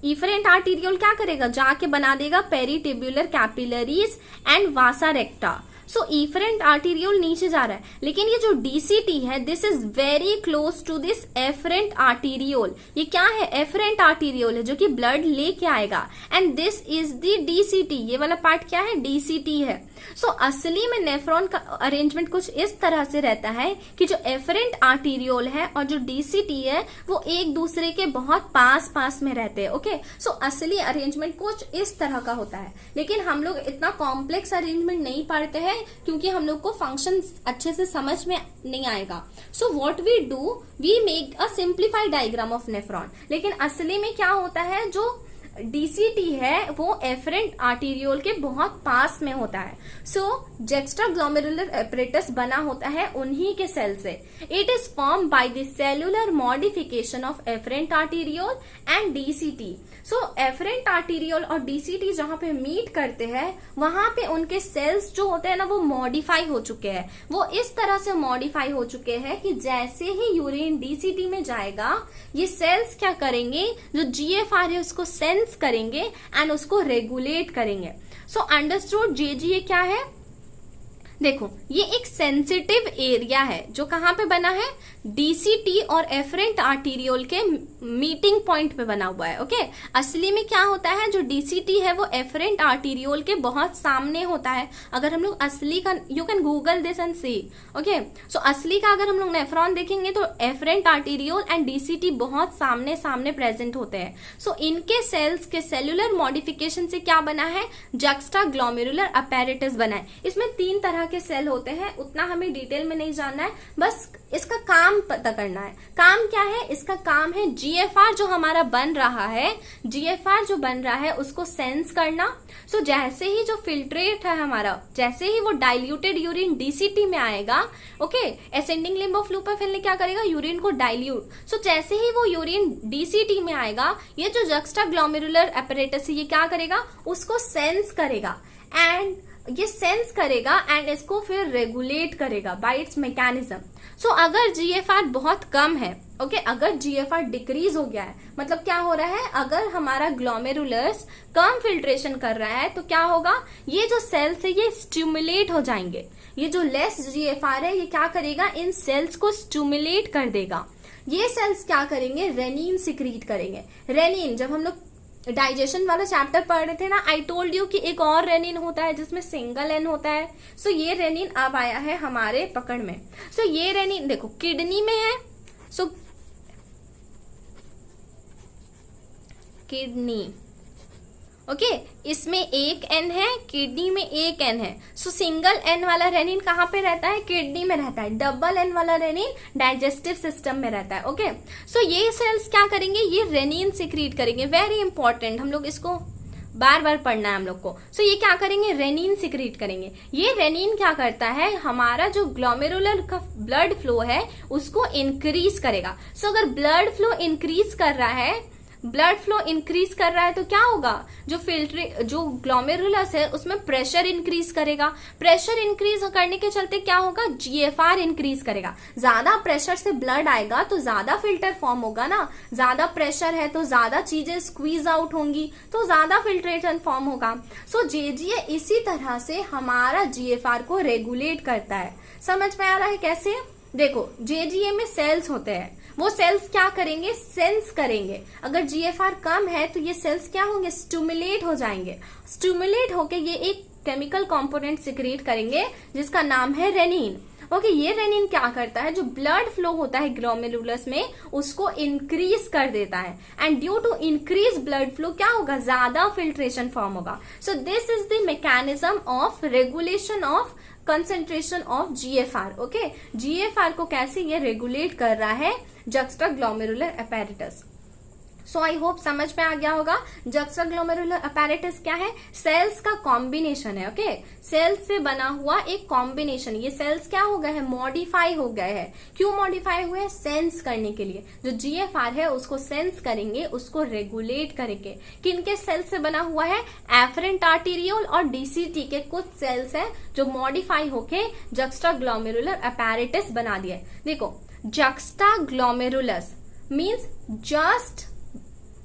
इफरेंट आर्टीरियोल क्या करेगा, जाके बना देगा peritubular capillaries and vasa recta. So efferent arteriole नीचे जा रहा है, लेकिन ये जो डीसीटी है this is very close to this efferent arteriole. ये क्या है, एफरेंट आर्टीरियोल है जो कि ब्लड लेके आएगा, and this is the DCT. ये वाला पार्ट क्या है, डीसीटी है। सो असली में नेफ्रॉन का अरेंजमेंट कुछ इस तरह से रहता है कि जो एफरेंट आर्टीरियोल है और जो डीसीटी है वो एक दूसरे के बहुत पास में रहते हैं। ओके, सो असली अरेंजमेंट कुछ इस तरह का होता है, लेकिन हम लोग इतना कॉम्प्लेक्स अरेंजमेंट नहीं पढ़ते हैं क्योंकि हम लोग को फंक्शन अच्छे से समझ में नहीं आएगा। So what we do, we make a simplified diagram of nephron. लेकिन असली में क्या होता है, जो डीसीटी है वो एफरेंट आर्टीरियोल के बहुत पास में होता है। सो जक्स्टा ग्लोमेरुलर एपरेटस बना होता है उन्हीं के सेल से। It is form by the cellular modification of efferent arteriole and DCT. So efferent arteriole और डीसीटी जहां पे मीट करते हैं वहां पे उनके सेल्स जो होते हैं ना वो मॉडिफाई हो चुके हैं। वो इस तरह से मॉडिफाई हो चुके हैं कि जैसे ही यूरिन डीसीटी में जाएगा ये सेल्स क्या करेंगे, जो जीएफआर है उसको सेंस करेंगे एंड उसको रेगुलेट करेंगे। सो अंडरस्टूड जेजीए क्या है? देखो ये एक सेंसिटिव एरिया है जो कहां पे बना है, डीसीटी और एफरेंट आर्टीरियोल के मीटिंग पॉइंट पे बना हुआ है। ओके असली में क्या होता है, जो डीसीटी है वो एफरेंट आर्टीरियोल के बहुत सामने होता है। अगर हम लोग असली का, you can Google this and see. Okay so असली का अगर हम लोग नेफ्रॉन देखेंगे तो एफरेंट आर्टीरियोल एंड डीसीटी बहुत सामने सामने प्रेजेंट होते हैं। सो इनके सेल्स के सेलुलर मॉडिफिकेशन से क्या बना है, जक्स्टा ग्लोमेरुलर अपैरेटस बना है। इसमें 3 तरह के सेल होते हैं, उतना हमें डिटेल में नहीं जानना है, बस इसका काम पता करना है। काम क्या है, इसका काम है जीएफआर जो हमारा बन रहा है, जीएफआर जो बन रहा है उसको सेंस करना। सो जैसे ही जो फिल्ट्रेट है हमारा, जैसे ही वो डाइल्यूटेड यूरिन डीसीटी में आएगा, okay ascending limb of loop fill क्या करेगा, यूरिन को डाइल्यूट। सो जैसे ही वो यूरिन डीसीटी में आएगा, ये जो जक्स्टा ग्लोमेरुलर एपरेटस है ये क्या करेगा, उसको सेंस करेगा एंड ये सेंस करेगा एंड इसको फिर रेगुलेट करेगा बाय इट्स मैकेनिज्म। सो अगर जीएफआर बहुत कम है, ओके अगर जीएफआर डिक्रीज हो गया है, मतलब क्या हो रहा है, अगर हमारा ग्लोमेरुलस कम फिल्ट्रेशन कर रहा है तो क्या होगा, ये जो सेल्स है ये स्टिमुलेट हो जाएंगे। ये जो लेस जीएफआर है ये क्या करेगा, इन सेल्स को स्टिमुलेट कर देगा। ये सेल्स क्या करेंगे, रेनिन सिक्रीट करेंगे। रेनिन, जब हम लोग डाइजेशन वाला चैप्टर पढ़ रहे थे ना, आई टोल्ड यू कि एक और रेनिन होता है जिसमें सिंगल एन होता है। सो ये रेनिन अब आया है हमारे पकड़ में। सो ये रेनिन देखो किडनी में है। सो किडनी, ओके इसमें एक एन है, किडनी में एक एन है। सो सिंगल एन वाला रेनिन कहाँ पे रहता है, किडनी में रहता है। डबल एन वाला रेनिन डाइजेस्टिव सिस्टम में रहता है। ओके सो ये सेल्स क्या करेंगे, ये रेनिन सिक्रीट करेंगे। वेरी इंपॉर्टेंट, हम लोग इसको बार बार पढ़ना है हम लोग को। सो ये क्या करेंगे, रेनिन सिक्रीट करेंगे। ये रेनिन क्या करता है, हमारा जो ग्लोमेरुलर का ब्लड फ्लो है उसको इंक्रीज करेगा। सो अगर ब्लड फ्लो इंक्रीज कर रहा है, ब्लड फ्लो इंक्रीज कर रहा है तो क्या होगा, जो ग्लोमेरुलस है उसमें प्रेशर इंक्रीज करेगा। प्रेशर इंक्रीज करने के चलते क्या होगा, जीएफआर इंक्रीज करेगा। ज्यादा प्रेशर से ब्लड आएगा तो ज्यादा फिल्टर फॉर्म होगा ना, ज्यादा प्रेशर है तो ज्यादा चीजें स्क्वीज आउट होंगी तो ज्यादा फिल्ट्रेशन फॉर्म होगा। सो जेजीए इसी तरह से हमारा जीएफआर को रेगुलेट करता है। समझ में आ रहा है कैसे? देखो जेजीए में सेल्स होते हैं, वो सेल्स क्या करेंगे, सेंस करेंगे। अगर जीएफआर कम है तो ये सेल्स क्या होंगे, स्टिमुलेट हो जाएंगे। स्टिमुलेट होके ये एक केमिकल कंपोनेंट सिक्रीट करेंगे जिसका नाम है रेनिन। ओके ये रेनिन क्या करता है, जो ब्लड फ्लो होता है ग्लोमेरुलस में उसको इंक्रीज कर देता है and due to increase blood flow क्या होगा, ज्यादा फिल्ट्रेशन फॉर्म होगा। So this is the mechanism of regulation of concentration of GFR. Okay GFR को कैसे ये रेगुलेट कर रहा है, juxta glomerular apparatus. So I hope समझ में आ गया होगा। जक्स्टा ग्लोमेरुलर अपैरेटस क्या है, सेल्स का कॉम्बिनेशन है। ओके सेल्स से बना हुआ एक कॉम्बिनेशन। ये सेल्स क्या हो गए हैं, मॉडिफाई हो गए हैं। क्यों मॉडिफाई हुए, सेंस करने के लिए। जो जीएफआर है उसको सेंस करेंगे, उसको रेगुलेट करेंगे। किनके सेल्स से बना हुआ है, एफरेंट आर्टीरियोल और डीसीटी के कुछ सेल्स है जो मॉडिफाई होके जक्स्टा ग्लोमेरुलर अपैरेटस बना दिया। देखो juxta glomerulus means just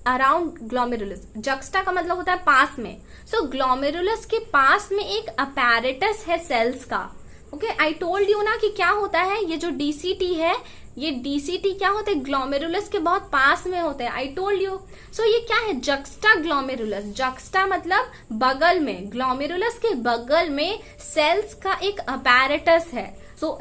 around glomerulus. Juxta का मतलब होता है पास में। सो ग्लोमेरुलस के पास में एक अपैरेटस है सेल्स का। ओके आई टोल्ड यू ना कि क्या होता है, ये जो डीसीटी है, ये डीसीटी क्या होते हैं, ग्लोमेरुलस के बहुत पास में होते हैं। आई टोल्ड यू। सो ये क्या है, जक्स्टा ग्लोमेरुलस। जक्स्टा मतलब बगल में, ग्लोमेरुलस के बगल में सेल्स का एक अपैरेटस है। सो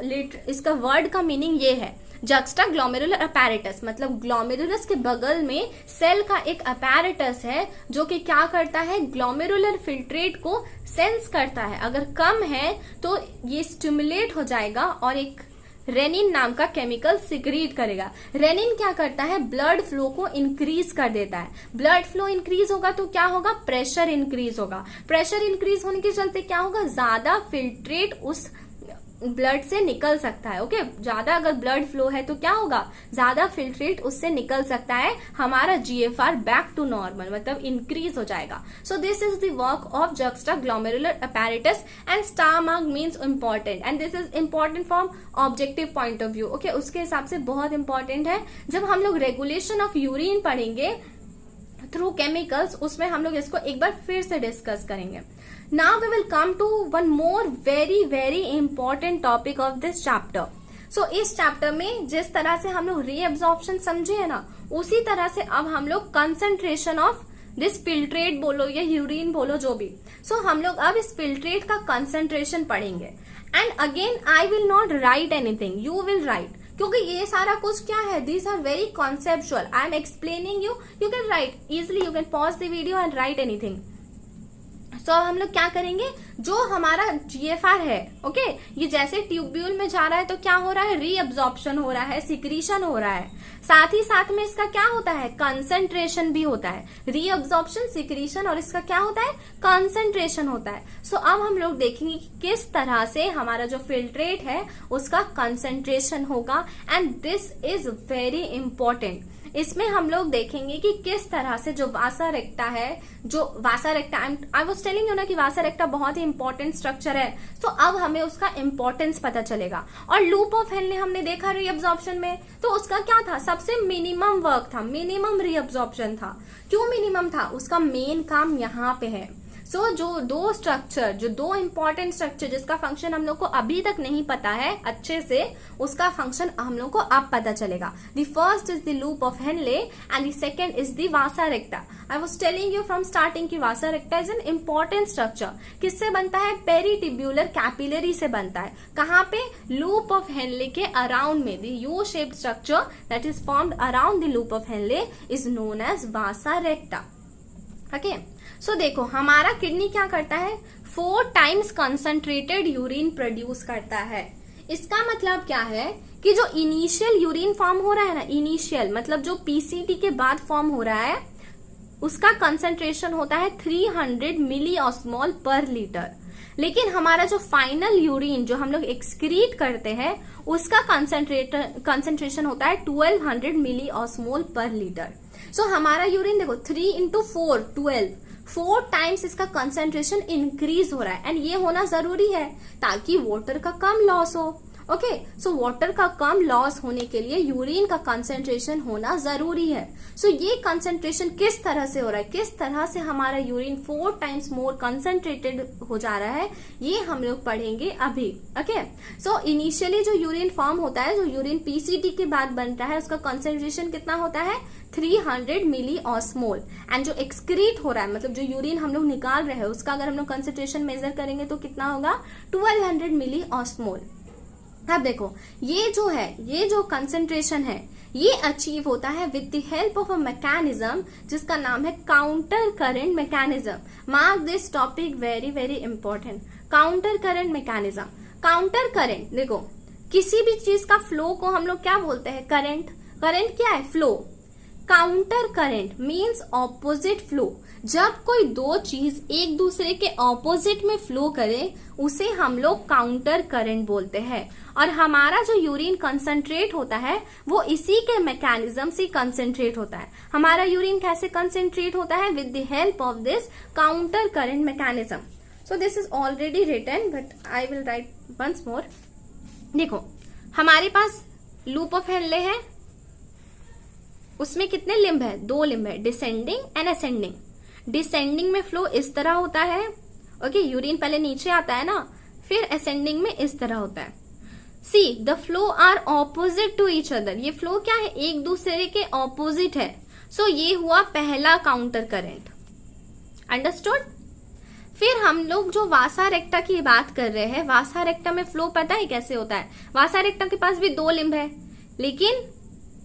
इसका वर्ड का मीनिंग ये है, जक्स्टा ग्लोमेरुलर अपैरेटस मतलब ग्लोमेरुलस के बगल में सेल का एक अपैरेटस है जो कि क्या करता है, ग्लोमेरुलर फिल्ट्रेट को सेंस करता है। अगर कम है तो ये स्टिमुलेट हो जाएगा और एक रेनिन नाम का केमिकल सिक्रीट करेगा। रेनिन क्या करता है, ब्लड फ्लो को इंक्रीज कर देता है। ब्लड फ्लो इंक्रीज होगा तो क्या होगा, प्रेशर इंक्रीज होगा। प्रेशर इंक्रीज होने के चलते क्या होगा, ज्यादा फिल्ट्रेट उस ब्लड से निकल सकता है। ओके, ज्यादा अगर ब्लड फ्लो है तो क्या होगा, ज्यादा फिल्ट्रेट उससे निकल सकता है, हमारा जीएफआर बैक टू नॉर्मल मतलब इंक्रीज हो जाएगा। सो this is the work of juxtaglomeralar apparatus and star mark means important and this is important from objective point of view. Okay, उसके हिसाब से बहुत इंपॉर्टेंट है। जब हम लोग रेगुलेशन ऑफ यूरिन पढ़ेंगे थ्रू केमिकल्स, उसमें हम लोग इसको एक बार फिर से डिस्कस करेंगे। Now we will come to one more very important topic of this chapter. So इस चैप्टर में जिस तरह से हम लोग रीअब्जॉर्प्शन समझे है ना, उसी तरह से अब हम लोग कंसंट्रेशन ऑफ दिस फिल्ट्रेट बोलो या यूरिन बोलो जो भी, सो हम लोग अब इस फिल्ट्रेट का कंसंट्रेशन पढ़ेंगे। And again I will not write anything, you will write, क्योंकि ये सारा कुछ क्या है, these are very conceptual. I am explaining you, you can write easily, you can pause the video and write anything. तो हम लोग क्या करेंगे, जो हमारा जीएफआर है, ओके, ये जैसे ट्यूब्यूल में जा रहा है तो क्या हो रहा है, रीअब्जॉर्प्शन हो रहा है, सिक्रीशन हो रहा है, साथ ही साथ में इसका क्या होता है, कंसंट्रेशन भी होता है। रीअब्जॉर्प्शन, सिक्रीशन और इसका क्या होता है, कंसंट्रेशन होता है। सो अब हम लोग देखेंगे कि किस तरह से हमारा जो फिल्ट्रेट है उसका कंसंट्रेशन होगा and this is very important. इसमें हम लोग देखेंगे कि किस तरह से जो वासा रेक्टा है, जो vasa recta, I was telling you ना कि वासा रेक्टा बहुत ही इंपॉर्टेंट स्ट्रक्चर है। तो अब हमें उसका इंपॉर्टेंस पता चलेगा। और लूप ऑफ हेनले हमने देखा रीअब्जॉर्प्शन में, तो उसका क्या था, सबसे मिनिमम वर्क था, मिनिमम रीअब्जॉर्प्शन था। क्यों मिनिमम था, उसका मेन काम यहाँ पे है। सो जो दो स्ट्रक्चर, जो दो इंपॉर्टेंट स्ट्रक्चर जिसका फंक्शन हम लोग को अभी तक नहीं पता है अच्छे से, उसका फंक्शन हम लोग को अब पता चलेगा। The first is the loop of Henle and the second is the vasa recta. I was telling you from starting की vasa recta is an important structure. किससे बनता है, पेरीटिब्यूलर कैपिलरी से बनता है। कहाँ पे, लूप ऑफ हेनले के अराउंड में। The U shaped structure that is formed around the loop of Henle is known as vasa recta. Okay, so देखो हमारा किडनी क्या करता है, 4 टाइम्स कंसंट्रेटेड यूरिन प्रोड्यूस करता है। इसका मतलब क्या है कि जो इनिशियल यूरिन फॉर्म हो रहा है ना, इनिशियल मतलब जो पीसीटी के बाद फॉर्म हो रहा है, उसका कंसंट्रेशन होता है 300 मिली ऑस्मोल पर लीटर। लेकिन हमारा जो फाइनल यूरिन जो हम लोग एक्सक्रीट करते हैं, उसका कंसंट्रेशन होता है 1200 मिली ऑस्मोल पर लीटर। सो हमारा यूरिन देखो 3 into 4 12, 4 टाइम्स इसका कंसंट्रेशन इंक्रीज हो रहा है। एंड ये होना जरूरी है ताकि वाटर का कम लॉस हो। ओके, सो वाटर का कम लॉस होने के लिए यूरिन का कंसंट्रेशन होना जरूरी है। सो ये कंसंट्रेशन किस तरह से हो रहा है, किस तरह से हमारा यूरिन 4 टाइम्स मोर कंसंट्रेटेड हो जा रहा है, ये हम लोग पढ़ेंगे अभी। ओके, सो इनिशियली जो यूरिन फॉर्म होता है, जो यूरिन पीसीटी के बाद बनता है, उसका कंसंट्रेशन कितना होता है, 300 मिली ऑस्मोल। एंड जो एक्सक्रीट हो रहा है, मतलब जो यूरिन हम लोग निकाल रहे हैं, उसका अगर हम लोग कंसंट्रेशन मेजर करेंगे तो कितना होगा, 1200 मिली ऑस्मोल। अब देखो ये जो है, ये जो कंसंट्रेशन है, ये अचीव होता है with the help of a mechanism जिसका नाम है counter current mechanism. Mark this topic very important, counter current mechanism. Counter current, देखो किसी भी चीज का फ्लो को हम लोग क्या बोलते हैं, करंट। करंट क्या है, flow. Counter current means opposite flow. जब कोई दो चीज एक दूसरे के ऑपोजिट में फ्लो करे, उसे हम लोग काउंटर करंट बोलते हैं। और हमारा जो यूरिन कंसंट्रेट होता है, वो इसी के मैकेनिज्म से कंसंट्रेट होता है। हमारा यूरिन कैसे कंसंट्रेट होता है, with the help of this counter current mechanism. So this is already written but I will write once more. देखो हमारे पास लूप ऑफ हेनले है, उसमें कितने लिम्ब है, 2 लिम्ब है, डिसेंडिंग एंड असेंडिंग। डिसेंडिंग में फ्लो इस तरह होता है, ओके, यूरिन पहले नीचे आता है ना, फिर असेंडिंग में इस तरह होता है। See the flow are opposite to each other. ये फ्लो क्या है, एक दूसरे के ऑपोजिट है। सो ये हुआ पहला काउंटर करंट। अंडरस्टूड। फिर हम लोग जो वासा रेक्टा की बात कर रहे हैं, वासा रेक्टा में फ्लो पता है कैसे होता है। वासा रेक्टा के पास भी 2 लिम्ब है, लेकिन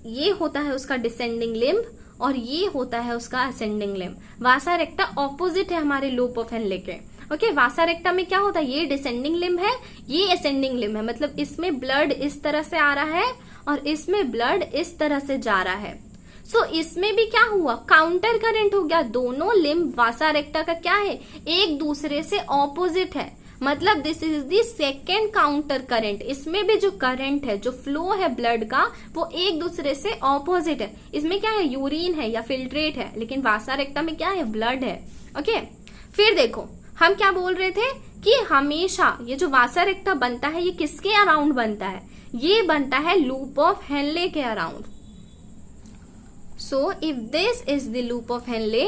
ये होता है उसका डिसेंडिंग लिम्ब और ये होता है उसका असेंडिंग लिम्ब। वासा रेक्टा ऑपोजिट है हमारे लूप ऑफ हेनले के। ओके, वासा रेक्टा में क्या होता है, ये डिसेंडिंग लिम्ब है, ये असेंडिंग लिम्ब है, मतलब इसमें ब्लड इस तरह से आ रहा है और इसमें ब्लड इस तरह से जा रहा है। सो इसमें भी क्या हुआ, काउंटर करंट हो गया। दोनों लिम्ब वासा रेक्टा का क्या है, एक दूसरे से ऑपोजिट है, मतलब this is the second counter current. इसमें भी जो करंट है, जो फ्लो है ब्लड का, वो एक दूसरे से ऑपोजिट है। इसमें क्या है, यूरिन है या फिल्ट्रेट है, लेकिन वासा रेक्टा में क्या है, ब्लड है। ओके, फिर देखो हम क्या बोल रहे थे कि हमेशा ये जो वासा रेक्टा बनता है, ये किसके अराउंड बनता है, ये बनता है लूप ऑफ हेनले के around. So if this is the loop of Henle,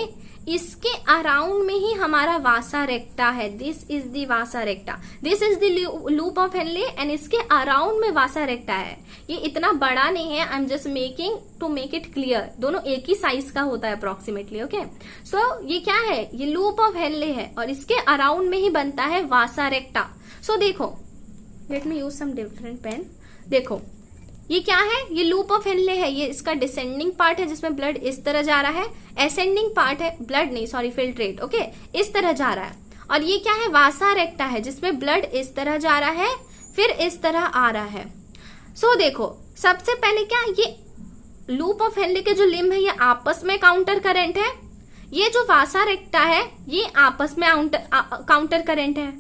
इसके अराउंड में ही हमारा वासा रेक्टा है। This is the vasa recta, this is the loop of Henle and इसके अराउंड में वासा रेक्टा है। ये इतना बड़ा नहीं है, I am just making to make it clear, दोनों एक ही साइज का होता है अप्रोक्सीमेटली। ओके, सो ये क्या है, ये लूप ऑफ हेनले है और इसके अराउंड में ही बनता है वासा रेक्टा। सो देखो, let me use some different pen. देखो ये क्या है, ये लूप ऑफ हेनले है, ये इसका डिसेंडिंग पार्ट है जिसमें ब्लड इस तरह जा रहा है, असेंडिंग पार्ट है, ब्लड नहीं सॉरी फिल्ट्रेट, ओके, इस तरह जा रहा है। और ये क्या है, वासा रेक्टा है जिसमें ब्लड इस तरह जा रहा है, फिर इस तरह आ रहा है। सो देखो सबसे पहले क्या, ये लूप ऑफ हेनले के जो लिम्ब है ये आपस में काउंटर करंट है, ये जो वासा रेक्टा है ये आपस में काउंटर करंट है,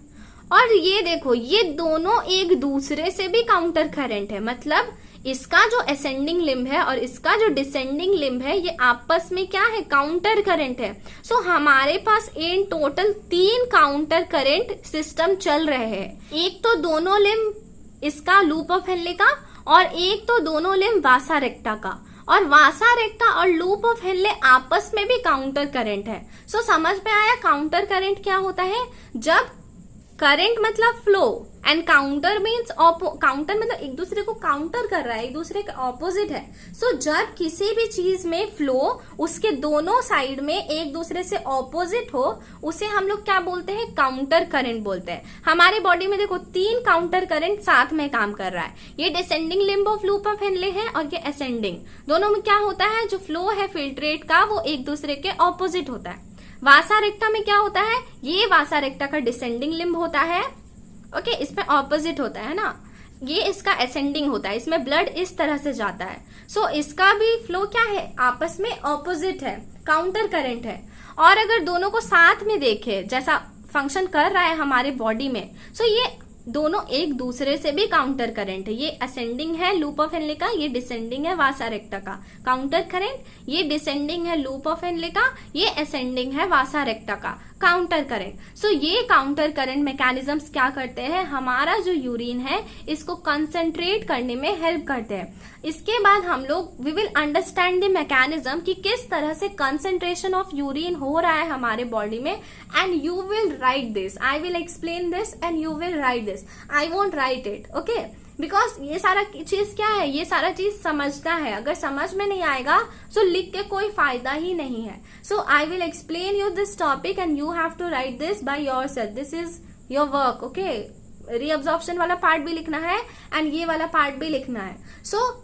और ये देखो ये दोनों एक दूसरे से भी काउंटर करंट है, मतलब इसका जो असेंडिंग लिम्ब है और इसका जो डिसेंडिंग लिम्ब है ये आपस में क्या है, काउंटर करंट है। सो हमारे पास in total 3 counter current system चल रहे हैं। एक तो दोनों लिम्ब इसका लूप ऑफ हेनले का, और एक तो दोनों लिम्ब वासा रेक्टा का, और वासा रेक्टा और लूप ऑफ हेनले आपस में भी काउंटर करंट है। सो समझ में आया काउंटर करंट क्या होता है, जब करंट मतलब flow and counter means counter मतलब एक दूसरे को काउंटर कर रहा है, एक दूसरे के ऑपोजिट है। सो जब किसी भी चीज में फ्लो उसके दोनों साइड में एक दूसरे से ऑपोजिट हो, उसे हम लोग क्या बोलते हैं, काउंटर करंट बोलते हैं। हमारे बॉडी में देखो 3 काउंटर करंट साथ में काम कर रहा है, ये descending limb of loop of Henle है और ये असेंडिंग। दोनों में क्या होता है, जो फ्लो है फिल्ट्रेट का वो एक दूसरे के ऑपोजिट होता है। वासा रेक्टा में क्या होता है, ये वासा रेक्टा का डिसेंडिंग लिम्ब होता है, ओके, इसमें ऑपोजिट होता है ना, ये इसका असेंडिंग होता है, इसमें ब्लड इस तरह से जाता है। सो इसका भी फ्लो क्या है, आपस में ऑपोजिट है, काउंटर करंट है। और अगर दोनों को साथ में देखे जैसा फंक्शन कर रहा है हमारे बॉडी में, सो ये दोनों एक दूसरे से भी काउंटर करंट है। ये असेंडिंग है लूप ऑफ हेनले का, ये डिसेंडिंग है वासा रेक्टा का, काउंटर करंट। ये डिसेंडिंग है लूप ऑफ हेनले का, ये असेंडिंग है वासा रेक्टा का, काउंटर करंट। सो ये काउंटर करंट मैकेनिज्म्स क्या करते हैं, हमारा जो यूरिन है इसको कंसंट्रेट करने में हेल्प करते हैं। इसके बाद हम लोग we will understand the mechanism कि किस तरह से कंसंट्रेशन ऑफ यूरिन हो रहा है हमारे बॉडी में, and you will right this, I will explain this and you will right this, I won't right it, okay, because ये सारा चीज क्या है, ये सारा चीज समझना है। अगर समझ में नहीं आएगा सो लिख के कोई फायदा ही नहीं है। So I will explain you this topic and you have to write this by yourself, this is your work, okay. Reabsorption वाला पार्ट भी लिखना है एंड ये वाला पार्ट भी लिखना है। सो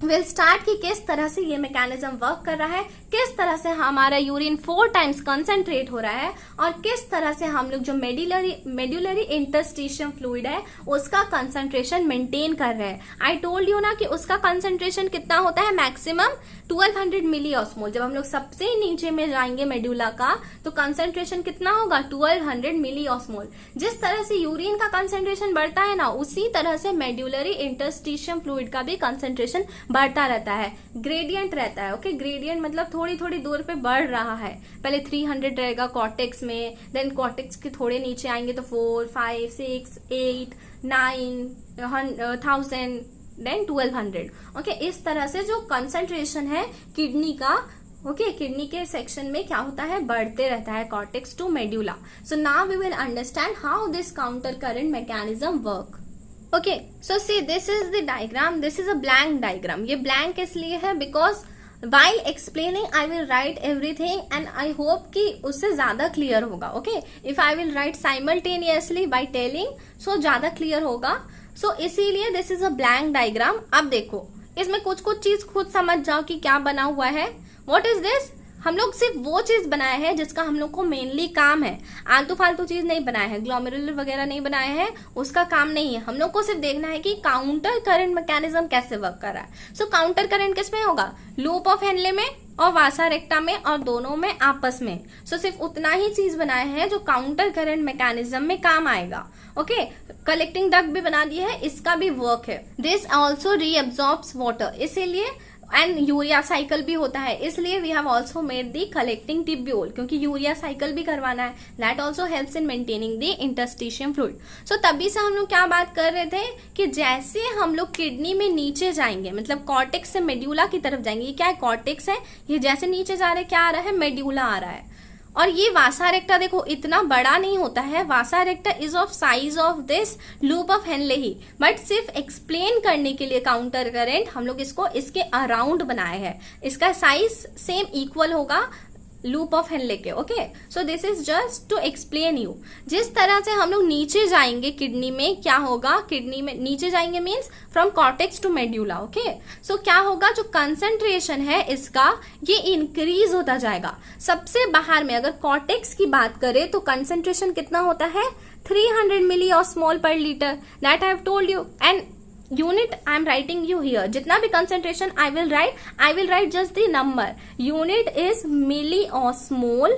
विल स्टार्ट कि किस तरह से ये मैकेनिज्म वर्क कर रहा है, किस तरह से हमारा यूरिन 4 टाइम्स कंसंट्रेट हो रहा है, और किस तरह से हम लोग जो मेड्युलरी इंटरस्टिशियम फ्लूइड है उसका कंसंट्रेशन मेंटेन कर रहे हैं। आई टोल्ड यू ना कि उसका कंसंट्रेशन कितना होता है, मैक्सिमम 1200 मिली ऑस्मोल। जब हम लोग सबसे नीचे में जाएंगे मेड्यूला का तो कंसंट्रेशन कितना होगा, 1200 मिली ऑस्मोल। जिस तरह से यूरिन का कंसंट्रेशन बढ़ता है ना, उसी तरह से मेड्युलरी इंटरस्टिशियम फ्लूइड का भी कंसंट्रेशन बढ़ता रहता है, ग्रेडियंट रहता है, ओके। ग्रेडियंट मतलब थोड़ी थोड़ी दूर पे बढ़ रहा है। पहले 300 रहेगा कॉर्टेक्स में, देन कॉर्टेक्स के थोड़े नीचे आएंगे तो 4, 5, 6, 8, 9, 1000, देन 1200, ओके। इस तरह से जो कंसंट्रेशन है किडनी का, ओके, किडनी के सेक्शन में क्या होता है, बढ़ते रहता है cortex to medulla. So now we will understand how this counter current mechanism work. Okay, so see this is the diagram, this is a blank diagram. ये ब्लैंक इसलिए है because while explaining I will write everything and I hope कि उससे ज्यादा क्लियर होगा, okay. if I will write simultaneously by telling so ज्यादा क्लियर होगा, so इसीलिए this is a blank diagram। अब देखो इसमें कुछ कुछ चीज खुद समझ जाओ कि क्या बना हुआ है। what is this, हम लोग सिर्फ वो चीज बनाया है जिसका हम लोग को मेनली काम है, आलतू फालतू चीज नहीं बनाया है, ग्लोमेरुलर वगैरह नहीं बनाया है, उसका काम नहीं है। हम लोग को सिर्फ देखना है कि काउंटर करंट मैकेनिज्म कैसे वर्क कर रहा है। सो काउंटर करंट किसमें होगा, लूप ऑफ हेनले में और वासा रेक्टा में, और दोनों में आपस में। सो सिर्फ उतना ही चीज बनाया है जो काउंटर करंट मैकेनिज्म में काम आएगा। ओके, कलेक्टिंग डक्ट भी बना दिया है, इसका भी वर्क है। दिस ऑल्सो रीअब्सॉर्ब्स वाटर, इसीलिए एंड यूरिया साइकिल भी होता है, इसलिए we have also made the collecting tubule, क्योंकि यूरिया साइकिल भी करवाना है। That also helps in maintaining the interstitium fluid. So तभी से हम लोग क्या बात कर रहे थे कि जैसे हम लोग किडनी में नीचे जाएंगे, मतलब कॉर्टेक्स से मेड्यूला की तरफ जाएंगे। ये क्या है, कॉर्टेक्स है, ये जैसे नीचे जा रहे क्या आ रहा है, मेड्यूला आ रहा है। और ये वासा रेक्टा देखो इतना बड़ा नहीं होता है, vasa recta is of size of this loop of Henle ही, बट सिर्फ एक्सप्लेन करने के लिए काउंटर करंट हम लोग इसको इसके अराउंड बनाए हैं। इसका साइज सेम इक्वल होगा लूप ऑफ हेनले के। Okay, so this is just to explain you. जिस तरह से हम लोग नीचे जाएंगे किडनी में, क्या होगा, किडनी में नीचे जाएंगे means from cortex to medulla. Okay, so क्या होगा, जो कंसंट्रेशन है इसका ये इंक्रीज होता जाएगा। सबसे बाहर में अगर कॉर्टेक्स की बात करें तो कंसंट्रेशन कितना होता है, 300 मिली osmole per litre. That I have told you, and unit I am writing you here, जितना भी concentration I will write just the number. Unit is milliosmol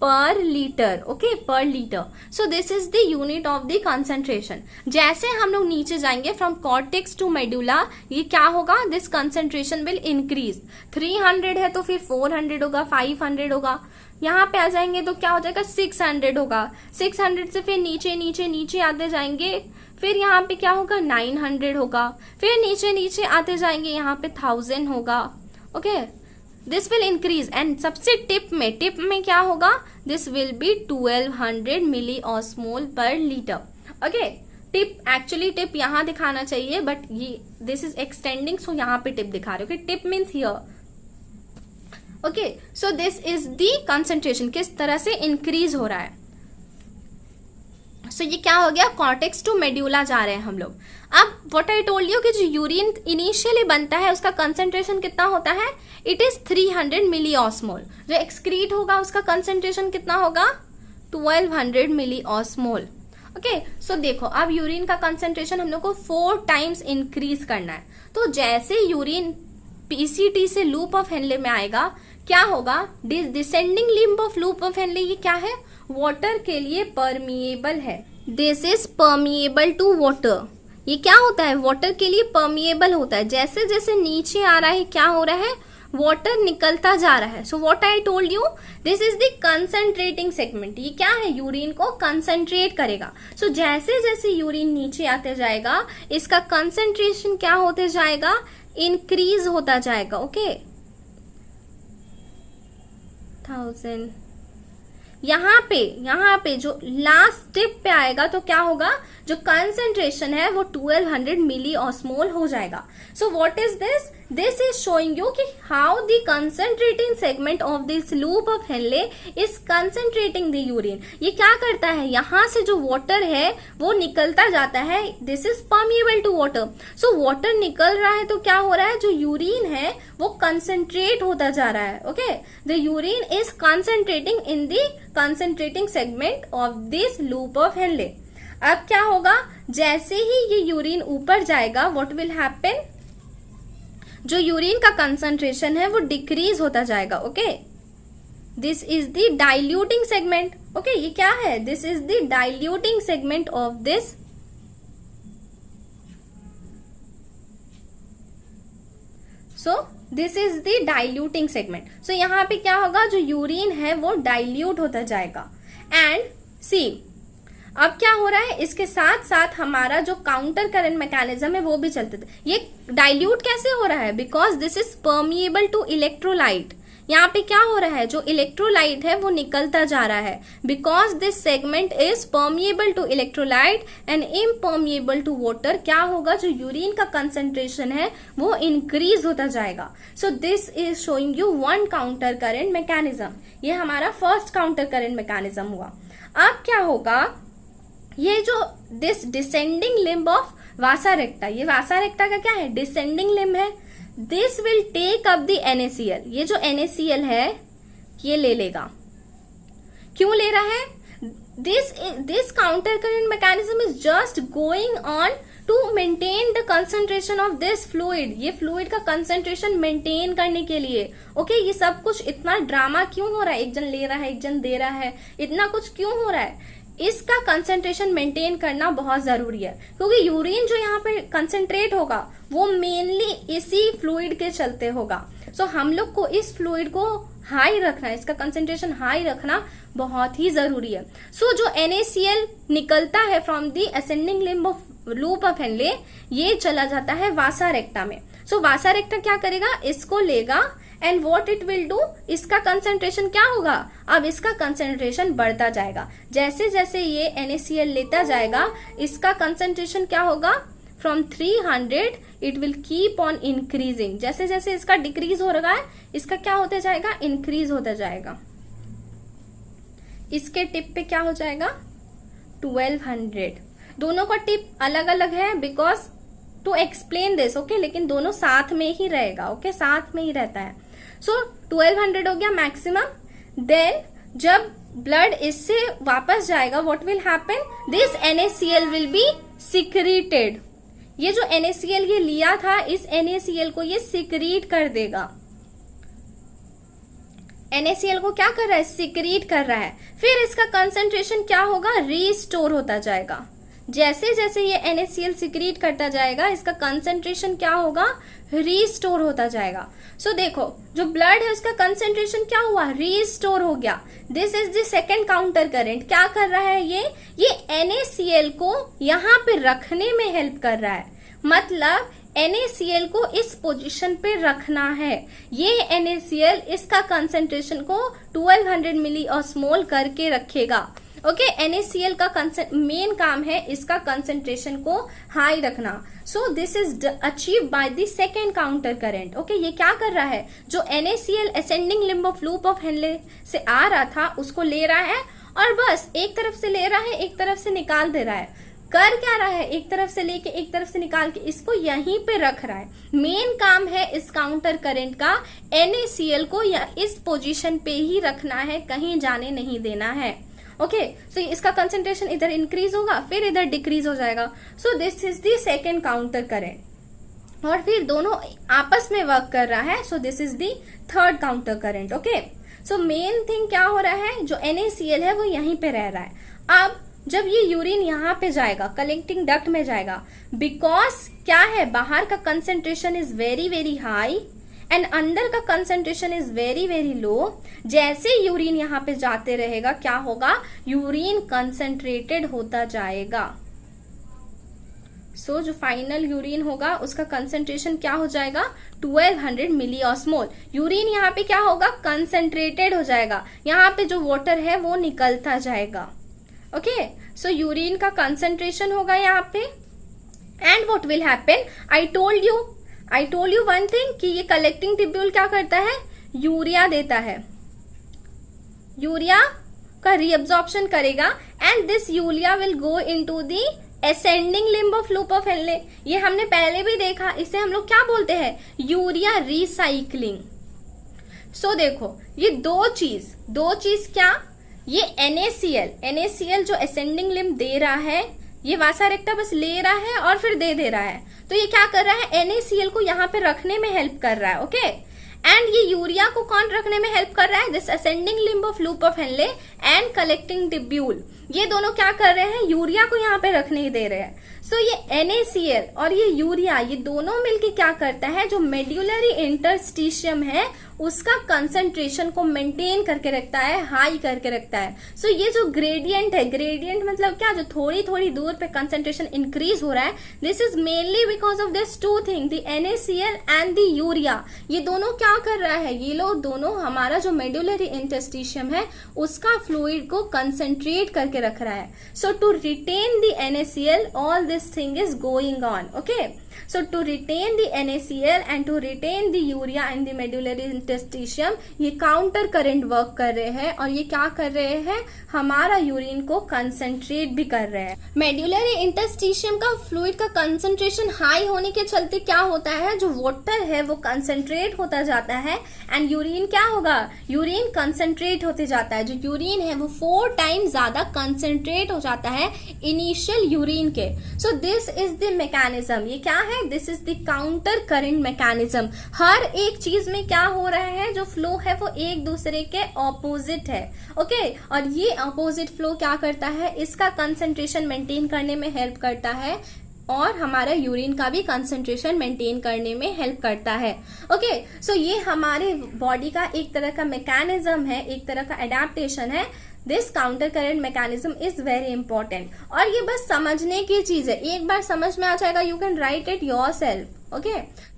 per liter. Okay, per liter. So this is the unit of the concentration. जैसे हम लोग नीचे जाएंगे from cortex to medulla, ये क्या होगा, this concentration will increase. 300 है तो फिर 400 होगा, 500 होगा, यहाँ पे आ जाएंगे तो क्या हो जाएगा, 600 होगा। 600 से फिर नीचे नीचे नीचे आते जाएंगे, फिर यहाँ पे क्या होगा, 900 होगा, फिर नीचे नीचे आते जाएंगे, यहाँ पे 1000 होगा। Okay, this will increase, and सबसे टिप में क्या होगा, this will be 1200 milli osmole per litre. Okay, tip यहाँ दिखाना चाहिए, बट ये दिस इज एक्सटेंडिंग, सो यहाँ पे टिप दिखा रहे हो। Okay, tip means here. Okay, so this is the concentration, किस तरह से इंक्रीज हो रहा है। सो ये क्या हो गया, कॉर्टेक्स टू मेड्यूला जा रहे हैं हम लोग। अब व्हाट आई टोल्ड यू कि जो यूरिन इनिशियली बनता है उसका कंसंट्रेशन कितना होता है, इट इज 300 मिली ऑस्मोल। जो एक्सक्रीट होगा उसका कंसंट्रेशन कितना होगा, 1200 मिली ऑस्मोल। ओके, सो देखो अब यूरिन का कंसंट्रेशन हम लोग को 4 टाइम्स इंक्रीज करना है। तो जैसे यूरिन पीसीटी से लूप ऑफ हेनले में आएगा, क्या होगा, descending limb of loop of Henle, ये क्या है, वाटर के लिए परमिएबल है। This is permeable to water. ये क्या होता है, वाटर के लिए परमिएबल होता है। जैसे जैसे नीचे आ रहा है क्या हो रहा है, वाटर निकलता जा रहा है। So what I told you, this is the concentrating segment. ये क्या है, यूरिन को कंसंट्रेट करेगा। सो जैसे जैसे यूरिन नीचे आते जाएगा इसका कंसंट्रेशन क्या होते जाएगा, इंक्रीज होता जाएगा। ओके, 1000 यहाँ पे जो लास्ट टिप पे आएगा तो क्या होगा, जो कंसंट्रेशन है वो 1200 मिली ऑस्मोल हो जाएगा। So what is this, this is showing you कि how the concentrating segment of this loop of Henle is concentrating the urine. ये क्या करता है, यहाँ से जो वाटर है वो निकलता जाता है, this is permeable to water. So water निकल रहा है तो क्या हो रहा है, जो यूरिन है वो कंसंट्रेट होता जा रहा है। Okay, the urine is concentrating in the concentrating segment of this loop of Henle. अब क्या होगा, जैसे ही ये यूरिन ऊपर जाएगा व्हाट विल हैपन, जो यूरिन का कंसंट्रेशन है वो डिक्रीज होता जाएगा। Okay, this is the diluting segment. Okay, ये क्या है, this is the diluting segment of this. So this is the diluting segment. So यहाँ पे क्या होगा, जो यूरिन है वो डाइल्यूट होता जाएगा। एंड सी, अब क्या हो रहा है, इसके साथ साथ हमारा जो काउंटर करंट मैकेनिज्म है वो भी चलते थे। ये डाइल्यूट कैसे हो रहा है, because this is permeable to electrolyte. यहाँ पे क्या हो रहा है, जो इलेक्ट्रोलाइट है वो निकलता जा रहा है, because this segment is permeable to electrolyte and impermeable to water. क्या होगा, जो यूरिन का कंसंट्रेशन है वो इंक्रीज होता जाएगा। सो this is showing you one counter current mechanism. ये हमारा फर्स्ट काउंटर करंट मैकेनिज्म हुआ। अब क्या होगा, ये जो this descending limb of vasa recta, ये वासा रेक्टा का क्या है, डिसेंडिंग लिम्ब है। This will take up the NaCl। ये जो NaCl है ये ले लेगा। क्यों ले रहा है? This counter current mechanism is just going on to maintain the concentration of this fluid. ये फ्लूइड का कंसंट्रेशन मेंटेन करने के लिए। ओके, ये सब कुछ इतना ड्रामा क्यों हो रहा है? एक जन ले रहा है, एक जन दे रहा है, इतना कुछ क्यों हो रहा है? इसका कंसंट्रेशन मेंटेन करना बहुत जरूरी है, क्योंकि यूरिन जो यहाँ पे कंसंट्रेट होगा वो मेनली इसी फ्लूइड के चलते होगा। सो हम लोग को इस फ्लूइड को हाई रखना, इसका कंसंट्रेशन हाई रखना बहुत ही जरूरी है। सो जो NaCl निकलता है from the ascending limb of loop of Henle, ये चला जाता है वासा रेक्टा में। सो वासा रेक्टा क्या करेगा? इसको लेगा and what it will do, इसका कंसंट्रेशन क्या होगा? अब इसका कंसंट्रेशन बढ़ता जाएगा। जैसे जैसे ये NaCl लेता जाएगा, इसका कंसंट्रेशन क्या होगा? From 300 it will keep on increasing. जैसे जैसे इसका डिक्रीज हो रहा है, इसका क्या होता जाएगा? इंक्रीज होता जाएगा। इसके टिप पे क्या हो जाएगा? 1200। दोनों का टिप अलग अलग है because to explain this, okay, लेकिन दोनों साथ में ही रहेगा। ओके, साथ में ही रहता है। सो 1200 हो गया मैक्सिमम। देन जब ब्लड इससे वापस जाएगा, what will happen? This NaCl will be secreted. ये जो NaCl ये लिया था, इस NaCl को ये सिक्रीट कर देगा। NaCl को क्या कर रहा है? सिक्रीट कर रहा है। फिर इसका कंसंट्रेशन क्या होगा? रीस्टोर होता जाएगा। जैसे जैसे ये NaCl सिक्रीट करता जाएगा, इसका कंसंट्रेशन क्या होगा? रीस्टोर होता जाएगा। सो देखो, जो ब्लड है उसका कंसंट्रेशन क्या हुआ? रीस्टोर हो गया। This is the second counter current. क्या कर रहा है ये NaCl को यहाँ पे रखने में हेल्प कर रहा है। मतलब NaCl को इस पोजीशन पे रखना है। ये NaCl इसका कंसंट्रेशन को 1200 मिलीऑस्मोल करके रखेगा। ओके, NaCl का मेन काम है इसका कंसंट्रेशन को हाई रखना। सो this is achieve by the second counter current. Okay, ये क्या कर रहा है? जो NaCl ascending limb of loop of Henley से आ रहा था, उसको ले रहा है और बस एक तरफ से ले रहा है, एक तरफ से निकाल दे रहा है। कर क्या रहा है? एक तरफ से लेके एक तरफ से निकाल के इसको यहीं पे रख रहा है। मेन काम है इस काउंटर करंट का NaCl को इस पोजीशन पे ही रखना है, कहीं जाने नहीं देना है। ओके, सो इसका कंसंट्रेशन इधर इंक्रीज होगा, फिर इधर डिक्रीज हो जाएगा। सो this is the second counter current, और फिर दोनों आपस में वर्क कर रहा है। सो this is the third counter current. Okay, so main thing क्या हो रहा है? जो NaCl है वो यहीं पे रह रहा है। अब जब ये यूरिन यहाँ पे जाएगा, कलेक्टिंग डक्ट में जाएगा, बिकॉज क्या है? बाहर का concentration is very very high and अंदर का concentration is very very low. जैसे यूरिन यहाँ पे जाते रहेगा, क्या होगा? यूरिन कंसंट्रेटेड होता जाएगा। सो जो फाइनल यूरिन होगा उसका कंसंट्रेशन क्या हो जाएगा? 1200 मिलीऑस्मोल। यूरिन यहाँ पे क्या होगा? कंसंट्रेटेड हो जाएगा। यहाँ पे जो वाटर है वो निकलता जाएगा। ओके, सो यूरिन का कंसंट्रेशन होगा यहाँ पे। And what will happen? I told you one thing कि ये कलेक्टिंग टिब्यूल क्या करता है? यूरिया देता है। यूरिया का रीअब्जॉर्प्शन करेगा and this urea will go into the ascending limb of loop of Henle. ये हमने पहले भी देखा, इसे हम लोग क्या बोलते हैं? Urea recycling. सो देखो, ये दो चीज क्या? ये NaCl जो असेंडिंग लिम्ब दे रहा है, ये वासा रेक्टा बस ले रहा है और फिर दे रहा है। तो ये क्या कर रहा है? NaCl को यहाँ पे रखने में हेल्प कर रहा है। ओके, एंड ये यूरिया को कौन रखने में हेल्प कर रहा है? This ascending limb of loop of Henle and collecting tubule. ये दोनों क्या कर रहे हैं? यूरिया को यहाँ पे रखने ही दे रहे हैं। सो ये NaCl और ये यूरिया, ये दोनों मिलके क्या करता है? जो मेड्यूलरी इंटरस्टिशियम है उसका कंसंट्रेशन को मेंटेन करके रखता है, हाई करके रखता है। सो ये जो ग्रेडियंट है, ग्रेडियंट मतलब क्या? जो थोड़ी थोड़ी दूर पे कंसंट्रेशन इंक्रीज हो रहा है, this is mainly because of this two thing, the NaCl and the urea. ये दोनों क्या कर रहा है? ये लोग दोनों हमारा जो मेड्यूलरी इंटरस्टिशियम है उसका फ्लूइड को कंसंट्रेट करके रख रहा है। So to retain the NaCl, all this thing is going on. Okay, so to retain the NaCl and to retain the urea in the medullary interstitium, ये काउंटर करंट वर्क कर रहे हैं और ये क्या कर रहे हैं, हमारा यूरिन को कंसंट्रेट भी कर रहे हैं। मेडुलरी इंटरस्टिशियम का फ्लूइड का कंसंट्रेशन हाई होने के चलते क्या होता है, जो वाटर है वो कंसंट्रेट होता जाता है एंड यूरिन क्या होगा, यूरिन कंसंट्रेट होते जाता है। जो यूरिन है वो 4 टाइम्स ज्यादा कंसंट्रेट हो जाता है इनिशियल यूरिन के। So this is the mechanism, ये क्या है, this is the counter current mechanism. हर एक चीज में क्या हो रहा है, जो फ्लो है वो एक दूसरे के ऑपोजिट है, ओके और ये ऑपोजिट फ्लो क्या करता है, इसका कंसंट्रेशन मेंटेन करने में हेल्प करता है और हमारा यूरिन का भी कंसंट्रेशन मेंटेन करने में हेल्प करता है। ओके सो ये हमारे बॉडी का एक तरह का मैकेनिज्म है, एक तरह का एडेप्टेशन है। This counter current mechanism is very important और ये बस समझने की चीज है, एक बार समझ में आ जाएगा, you can right it yourself. Okay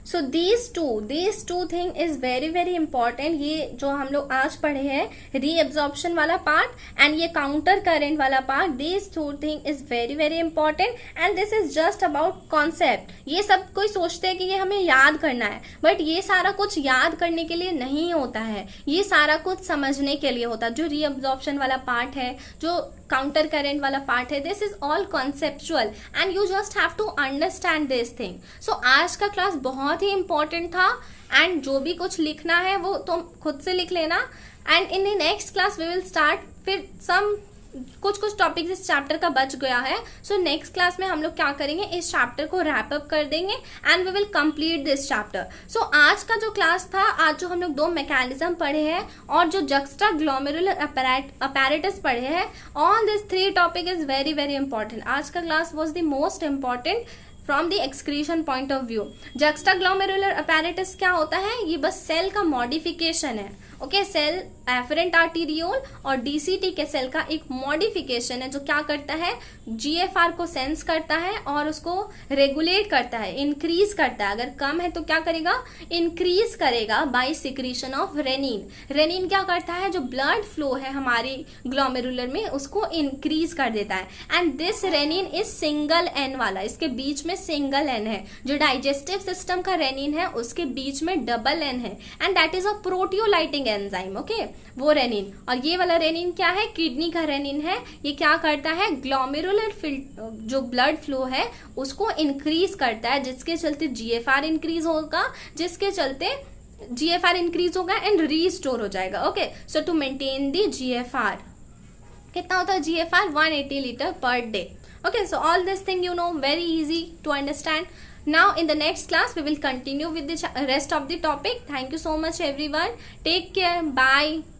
so these two thing is very very important. ये जो हम लोग आज पढ़े हैं रीअब्जॉर्प्शन वाला पार्ट एंड ये काउंटर करेंट वाला part, these two thing is very very important and this is just about concept. ये सब कोई सोचते हैं कि ये हमें याद करना है, बट ये सारा कुछ याद करने के लिए नहीं होता है, ये सारा कुछ समझने के लिए होता है। जो रीअब्जॉर्प्शन वाला पार्ट है, जो काउंटर करेंट वाला पार्ट है, this is all conceptual and you just have to understand this thing. So आज का क्लास बहुत ही इंपॉर्टेंट था एंड जो भी कुछ लिखना है वो तुम खुद से लिख लेना and in the next class we will start. फिर कुछ टॉपिक्स इस चैप्टर का बच गया है, सो नेक्स्ट क्लास में हम लोग क्या करेंगे, इस चैप्टर को रैप अप कर देंगे and we will complete this chapter. So आज का जो क्लास था, आज जो हम लोग 2 मैकेनिज्म पढ़े हैं और जो जक्स्टा ग्लोमेरुलर अपैरेटस पढ़े हैं, on this 3 topic is very very important. आज का class was the most important from the excretion point of view. Juxta glomerular apparatus क्या होता है, ये बस सेल का मॉडिफिकेशन है। ओके सेल एफरेंट आर्टीरियोल और डीसीटी के सेल का एक मॉडिफिकेशन है जो क्या करता है, जीएफआर को सेंस करता है और उसको रेगुलेट करता है, इंक्रीज करता है। अगर कम है तो क्या करेगा, इंक्रीज करेगा by secretion of renin. Renin क्या करता है, जो ब्लड फ्लो है हमारी ग्लोमेरुलर में उसको इंक्रीज कर देता है and this renin is single N वाला, इसके बीच में सिंगल एन है। जो डाइजेस्टिव सिस्टम का रेनिन है उसके बीच में डबल एन है and that is a proteolytic enzyme. Okay वो रेनिन, और ये वाला रेनिन क्या है, किडनी का रेनिन है। ये क्या करता है, ग्लोमेरुलर जो ब्लड फ्लो है उसको इंक्रीज करता है, जिसके चलते जीएफआर इंक्रीज होगा, जिसके चलते जीएफआर इंक्रीज होगा एंड रीस्टोर हो जाएगा। Okay so to maintain the GFR, कितना होता है GFR, 180 litre per day. Okay, so all this thing you know very easy to understand. Now in the next class we will continue with the rest of the topic. Thank you so much everyone. Take care. Bye.